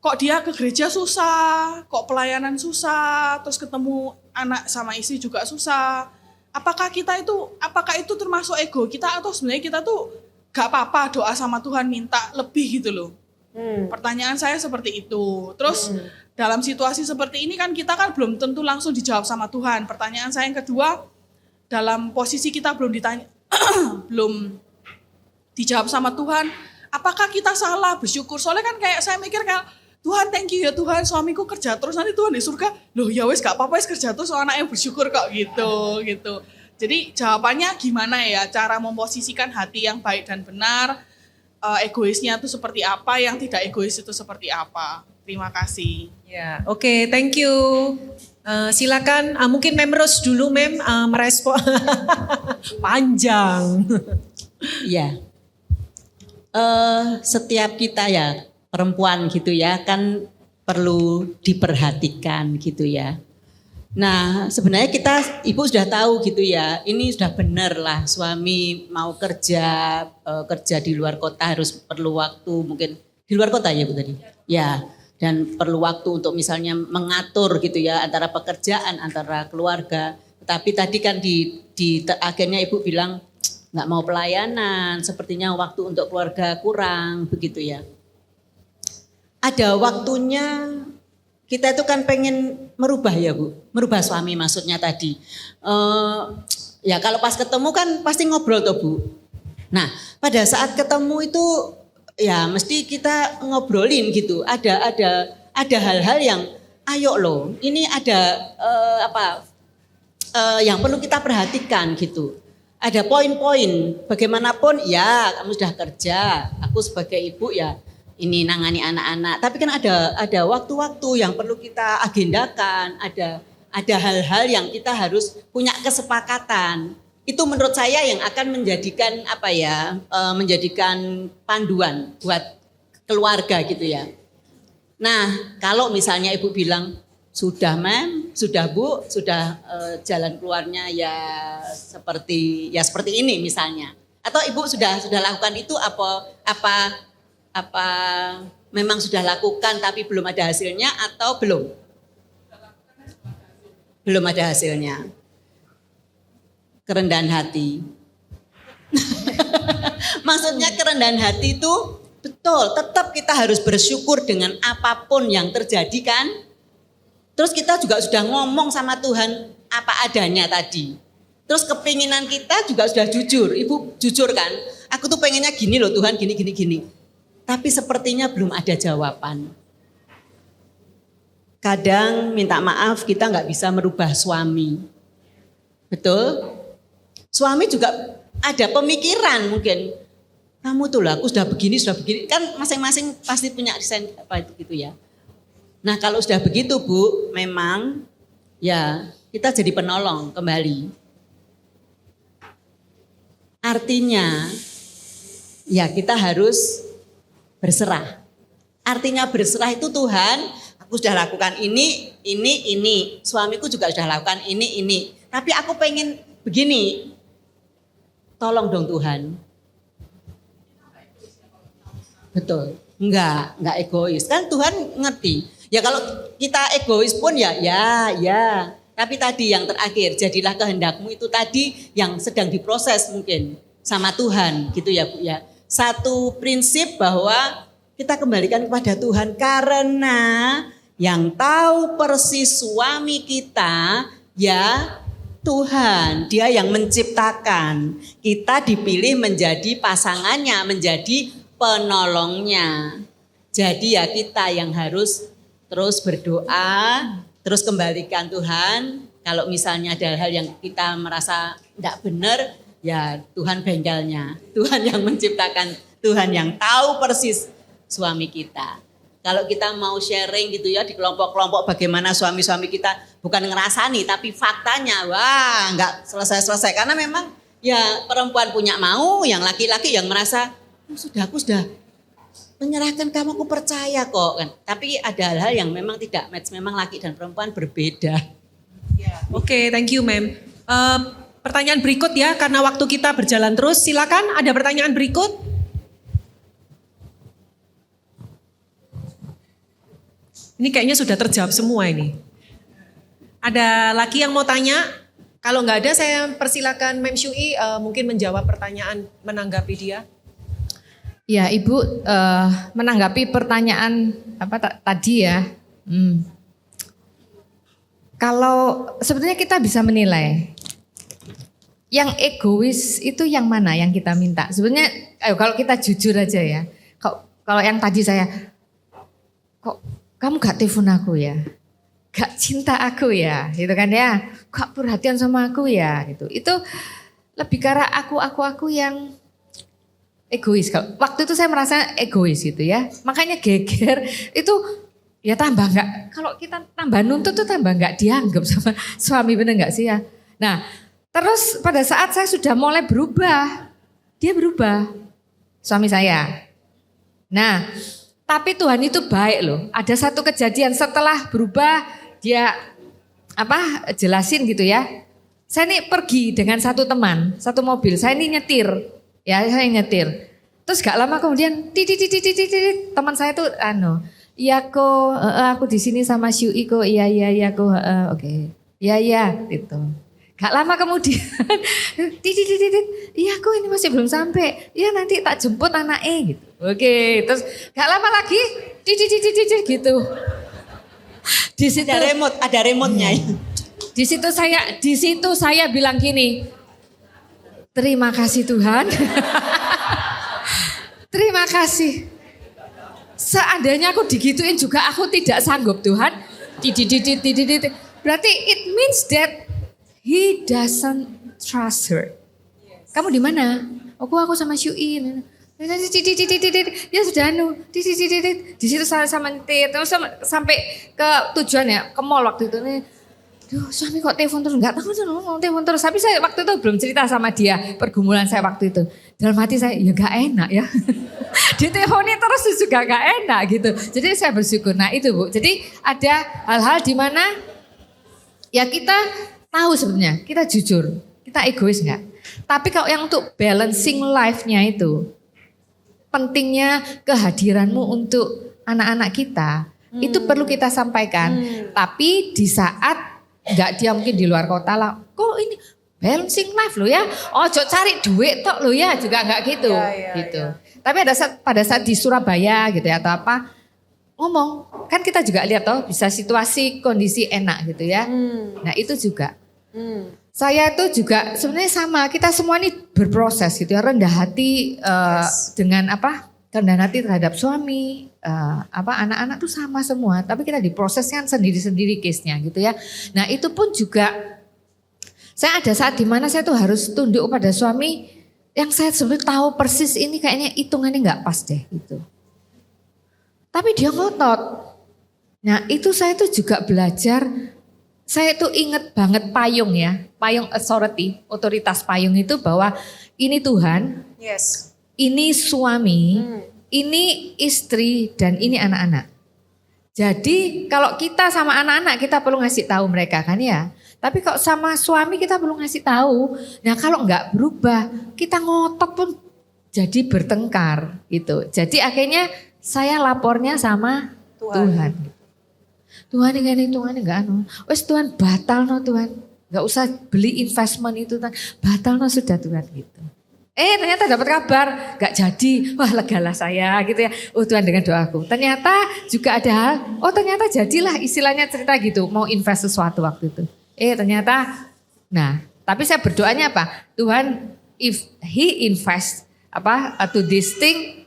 kok dia ke gereja susah, kok pelayanan susah, terus ketemu anak sama istri juga susah. Apakah itu termasuk ego kita atau sebenarnya kita tuh gak apa-apa doa sama Tuhan minta lebih gitu loh. Pertanyaan saya seperti itu. Terus dalam situasi seperti ini kan kita kan belum tentu langsung dijawab sama Tuhan. Pertanyaan saya yang kedua, dalam posisi kita belum dijawab sama Tuhan, apakah kita salah bersyukur? Soalnya kan kayak saya mikir kayak, Tuhan thank you ya Tuhan, suamiku kerja terus, nanti Tuhan di surga, loh ya wes gak apa-apa wes kerja terus, anak yang bersyukur kok gitu. Jadi jawabannya gimana ya, cara memposisikan hati yang baik dan benar, egoisnya itu seperti apa, yang tidak egois itu seperti apa. Terima kasih. Ya, oke, thank you. Silakan, mungkin Mem Rose dulu Mem merespon. Panjang. Iya. Setiap kita ya perempuan gitu ya kan perlu diperhatikan gitu ya. Nah sebenarnya ibu sudah tahu gitu ya, ini sudah benar lah suami mau kerja di luar kota harus perlu waktu, mungkin di luar kota ya Bu tadi? Ya, dan perlu waktu untuk misalnya mengatur gitu ya antara pekerjaan, antara keluarga. Tapi tadi kan di akhirnya ibu bilang nggak mau pelayanan, sepertinya waktu untuk keluarga kurang, begitu ya. Ada waktunya kita itu kan pengen merubah ya Bu, merubah suami maksudnya tadi. Ya kalau pas ketemu kan pasti ngobrol tuh Bu. Nah pada saat ketemu itu ya mesti kita ngobrolin gitu. Ada hal-hal yang ayo loh, ini ada yang perlu kita perhatikan gitu. Ada poin-poin, bagaimanapun ya kamu sudah kerja, aku sebagai ibu ya ini nangani anak-anak. Tapi kan ada waktu-waktu yang perlu kita agendakan, ada hal-hal yang kita harus punya kesepakatan. Itu menurut saya yang akan menjadikan menjadikan panduan buat keluarga gitu ya. Nah kalau misalnya ibu bilang, sudah Mem, sudah Bu, sudah jalan keluarnya ya seperti ini misalnya. Atau Ibu sudah lakukan itu apa memang sudah lakukan tapi belum ada hasilnya atau belum? Belum ada hasilnya. Kerendahan hati. Maksudnya kerendahan hati itu betul, tetap kita harus bersyukur dengan apapun yang terjadi kan? Terus kita juga sudah ngomong sama Tuhan apa adanya tadi. Terus kepinginan kita juga sudah jujur. Ibu jujur kan? Aku tuh pengennya gini loh Tuhan, gini. Tapi sepertinya belum ada jawaban. Kadang minta maaf kita nggak bisa merubah suami. Betul? Suami juga ada pemikiran mungkin. Kamu tuh lah, aku sudah begini. Kan masing-masing pasti punya desain apa itu gitu ya. Nah kalau sudah begitu Bu, memang ya kita jadi penolong kembali. Artinya ya kita harus berserah. Artinya berserah itu Tuhan, aku sudah lakukan ini. Suamiku juga sudah lakukan ini. Tapi aku pengen begini. Tolong dong Tuhan. Betul, enggak egois. Kan Tuhan ngerti. Ya kalau kita egois pun ya. Tapi tadi yang terakhir, jadilah kehendakmu itu tadi yang sedang diproses mungkin sama Tuhan gitu ya Bu ya. Satu prinsip bahwa kita kembalikan kepada Tuhan karena yang tahu persis suami kita ya Tuhan. Dia yang menciptakan. Kita dipilih menjadi pasangannya, menjadi penolongnya. Jadi ya kita yang harus terus berdoa, terus kembalikan Tuhan. Kalau misalnya ada hal yang kita merasa tidak benar, ya Tuhan bengkelnya. Tuhan yang menciptakan, Tuhan yang tahu persis suami kita. Kalau kita mau sharing gitu ya di kelompok-kelompok bagaimana suami-suami kita bukan ngerasani tapi faktanya wah nggak selesai-selesai. Karena memang ya perempuan punya mau, yang laki-laki yang merasa aku sudah menyerahkan kamu, aku percaya kok kan. Tapi ada hal-hal yang memang tidak match, memang laki dan perempuan berbeda. Oke, thank you Mem. Pertanyaan berikut ya, karena waktu kita berjalan terus. Silakan, ada pertanyaan berikut? Ini kayaknya sudah terjawab semua ini. Ada lagi yang mau tanya? Kalau nggak ada, saya persilakan Mem Syui mungkin menjawab pertanyaan, menanggapi dia. Ya Ibu, menanggapi pertanyaan tadi ya. Kalau sebetulnya kita bisa menilai yang egois itu yang mana yang kita minta. Sebenarnya kalau kita jujur aja ya. Kalau yang tadi saya, kok kamu gak telepon aku ya, gak cinta aku ya, gitu kan ya, gak perhatian sama aku ya, gitu. Itu lebih karena aku yang egois. Kalau waktu itu saya merasa egois gitu ya. Makanya geger itu ya tambah enggak. Kalau kita tambah nuntut tuh tambah enggak dianggap sama suami, bener enggak sih ya? Nah, terus pada saat saya sudah mulai berubah, dia berubah. Suami saya. Nah, tapi Tuhan itu baik loh. Ada satu kejadian setelah berubah dia jelasin gitu ya. Saya ini pergi dengan satu teman, satu mobil. Saya ini nyetir. Ya saya nyetir. Terus gak lama kemudian teman saya tuh iya kok aku di sini sama Syui kok. Iya kok oke. Iya gitu. Gak lama kemudian, iya aku ini masih belum sampai. Iya nanti tak jemput anaknya gitu. Oke, terus gak lama lagi, gitu. Di situ Ada remote-nya. Di situ saya bilang gini, terima kasih Tuhan. Terima kasih. Seandainya aku digituin juga aku tidak sanggup Tuhan. Berarti it means that he doesn't trust her. Kamu di mana? Aku sama Syuin. Dia sudah di situ sama nyetir terus sampai ke tujuan ya, ke mall waktu itu nih. Duh, suami kok telepon terus, enggak tahu telepon terus. Tapi saya waktu itu belum cerita sama dia pergumulan saya waktu itu. Dalam hati saya, ya gak enak ya. Diteleponin terus juga gak enak gitu. Jadi saya bersyukur. Nah itu Bu, jadi ada hal-hal di mana ya kita tahu sebenarnya, kita jujur, kita egois enggak. Tapi kalau yang untuk balancing life-nya itu, pentingnya kehadiranmu untuk anak-anak kita, itu perlu kita sampaikan. Tapi di saat enggak dia mungkin di luar kota lah, kok ini balancing life lo ya, ojo cari duit tok lo ya, juga enggak gitu. Gitu. Tapi pada saat di Surabaya gitu ya atau apa, ngomong, kan kita juga lihat toh bisa situasi kondisi enak gitu ya. Nah itu juga. Saya tuh juga sebenarnya sama, kita semua ini berproses gitu ya, rendah hati dengan apa? Rendah hati terhadap suami, anak-anak tuh sama semua, tapi kita diproses kan sendiri-sendiri case-nya gitu ya. Nah itu pun juga, saya ada saat dimana saya tuh harus tunduk pada suami, yang saya sebenarnya tahu persis ini kayaknya hitungannya nggak pas deh gitu. Tapi dia ngotot. Nah itu saya tuh juga belajar, saya tuh inget banget payung ya, payung authority, otoritas payung itu bahwa ini Tuhan, ini suami, ini istri, dan ini anak-anak. Jadi kalau kita sama anak-anak kita perlu ngasih tahu mereka kan ya. Tapi kalau sama suami kita perlu ngasih tahu. Nah kalau enggak berubah, kita ngotot pun jadi bertengkar gitu. Jadi akhirnya saya lapornya sama Tuhan. Tuhan ini enggak anu. Wes Tuhan batal no Tuhan. Enggak usah beli investment itu Tuhan. Batal no sudah Tuhan gitu. Ternyata dapat kabar, gak jadi. Wah legalah saya gitu ya. Oh Tuhan dengan doaku. Ternyata juga ada hal, ternyata jadilah istilahnya cerita gitu. Mau invest sesuatu waktu itu. Ternyata, nah tapi saya berdoanya apa? Tuhan if he invest to this thing,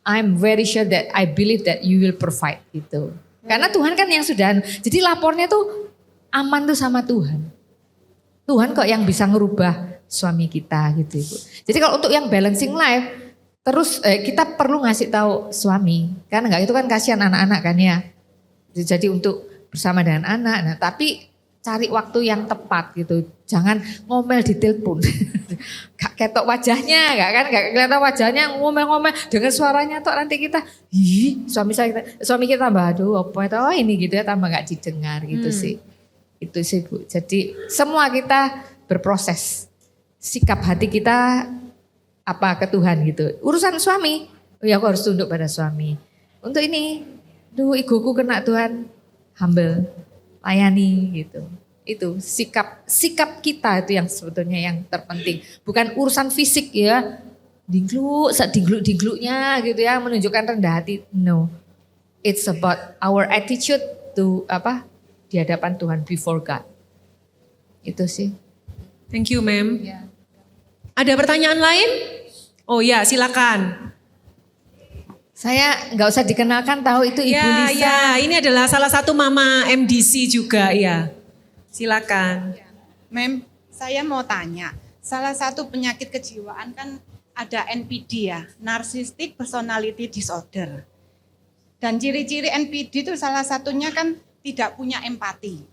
I'm very sure that I believe that you will provide gitu. Karena Tuhan kan yang sudah, jadi lapornya tuh aman tuh sama Tuhan. Tuhan kok yang bisa ngerubah suami kita gitu Ibu. Jadi kalau untuk yang balancing life terus kita perlu ngasih tahu suami. Karena enggak itu kan kasihan anak-anak kan ya. Jadi untuk bersama dengan anak. Nah, tapi cari waktu yang tepat gitu. Jangan ngomel di telepon. Gak ketok wajahnya, gak kelihatan wajahnya ngomel-ngomel dengan suaranya tok nanti kita, suami kita tambah aduh apa itu ini gitu ya tambah gak didengar gitu sih. Itu sih Bu. Jadi semua kita berproses. Sikap hati kita ke Tuhan gitu. Urusan suami, aku harus tunduk pada suami. Untuk ini, egoku kena Tuhan, humble, layani gitu. Itu sikap kita itu yang sebetulnya yang terpenting. Bukan urusan fisik ya, dingluk-dingluknya gitu ya, menunjukkan rendah hati. No, it's about our attitude to di hadapan Tuhan before God. Itu sih. Thank you, Ma'am. Ya. Ada pertanyaan lain? Oh ya, silakan. Saya nggak usah dikenalkan tahu itu Ibu Lisa. Ya, ini adalah salah satu mama MDC juga ya. Silakan. Mem, saya mau tanya. Salah satu penyakit kejiwaan kan ada NPD ya, Narcissistic Personality Disorder. Dan ciri-ciri NPD itu salah satunya kan tidak punya empati.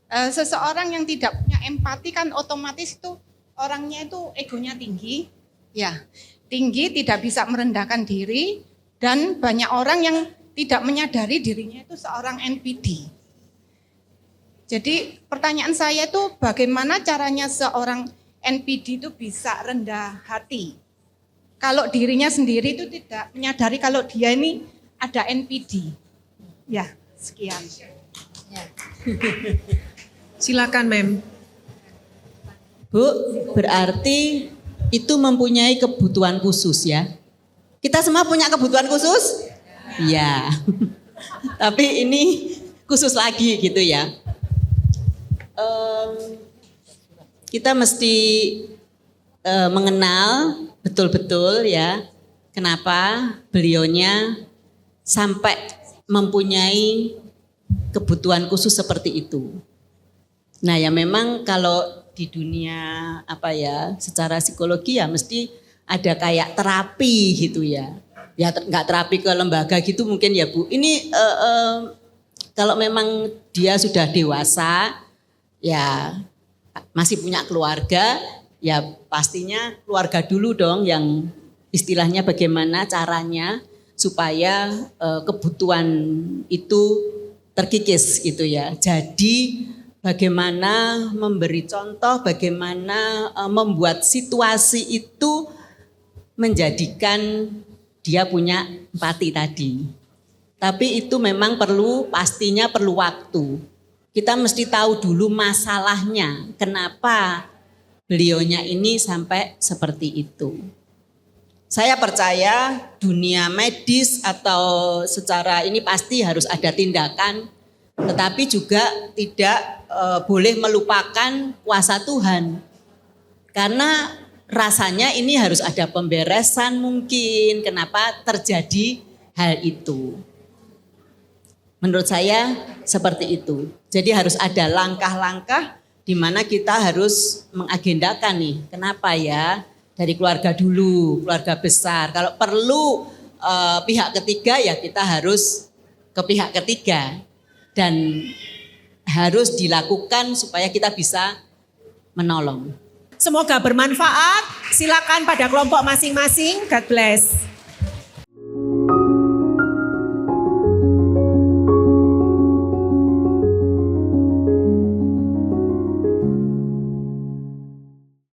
Seseorang yang tidak punya empati kan otomatis itu orangnya itu egonya tinggi, ya tinggi, tidak bisa merendahkan diri, dan banyak orang yang tidak menyadari dirinya itu seorang NPD. Jadi pertanyaan saya itu bagaimana caranya seorang NPD itu bisa rendah hati? Kalau dirinya sendiri itu tidak menyadari kalau dia ini ada NPD. Ya, sekian. Silakan, Ma'am. Bu, berarti itu mempunyai kebutuhan khusus ya. Kita semua punya kebutuhan khusus? Iya. Tapi ini khusus lagi gitu ya. Kita mesti mengenal betul-betul ya kenapa beliaunya sampai mempunyai kebutuhan khusus seperti itu. Nah ya memang kalau di dunia secara psikologi ya mesti ada kayak terapi gitu ya. Ya nggak terapi ke lembaga gitu mungkin ya Bu. Ini kalau memang dia sudah dewasa ya masih punya keluarga ya pastinya keluarga dulu dong yang istilahnya bagaimana caranya supaya kebutuhan itu terkikis gitu ya. Jadi bagaimana memberi contoh, bagaimana membuat situasi itu menjadikan dia punya empati tadi. Tapi itu memang pastinya perlu waktu. Kita mesti tahu dulu masalahnya, kenapa beliaunya ini sampai seperti itu. Saya percaya dunia medis atau secara ini pasti harus ada tindakan, tetapi juga tidak boleh melupakan kuasa Tuhan. Karena rasanya ini harus ada pemberesan mungkin kenapa terjadi hal itu. Menurut saya seperti itu. Jadi harus ada langkah-langkah di mana kita harus mengagendakan nih. Kenapa ya? Dari keluarga dulu, keluarga besar. Kalau perlu pihak ketiga ya kita harus ke pihak ketiga. Dan harus dilakukan supaya kita bisa menolong. Semoga bermanfaat. Silakan pada kelompok masing-masing. God bless.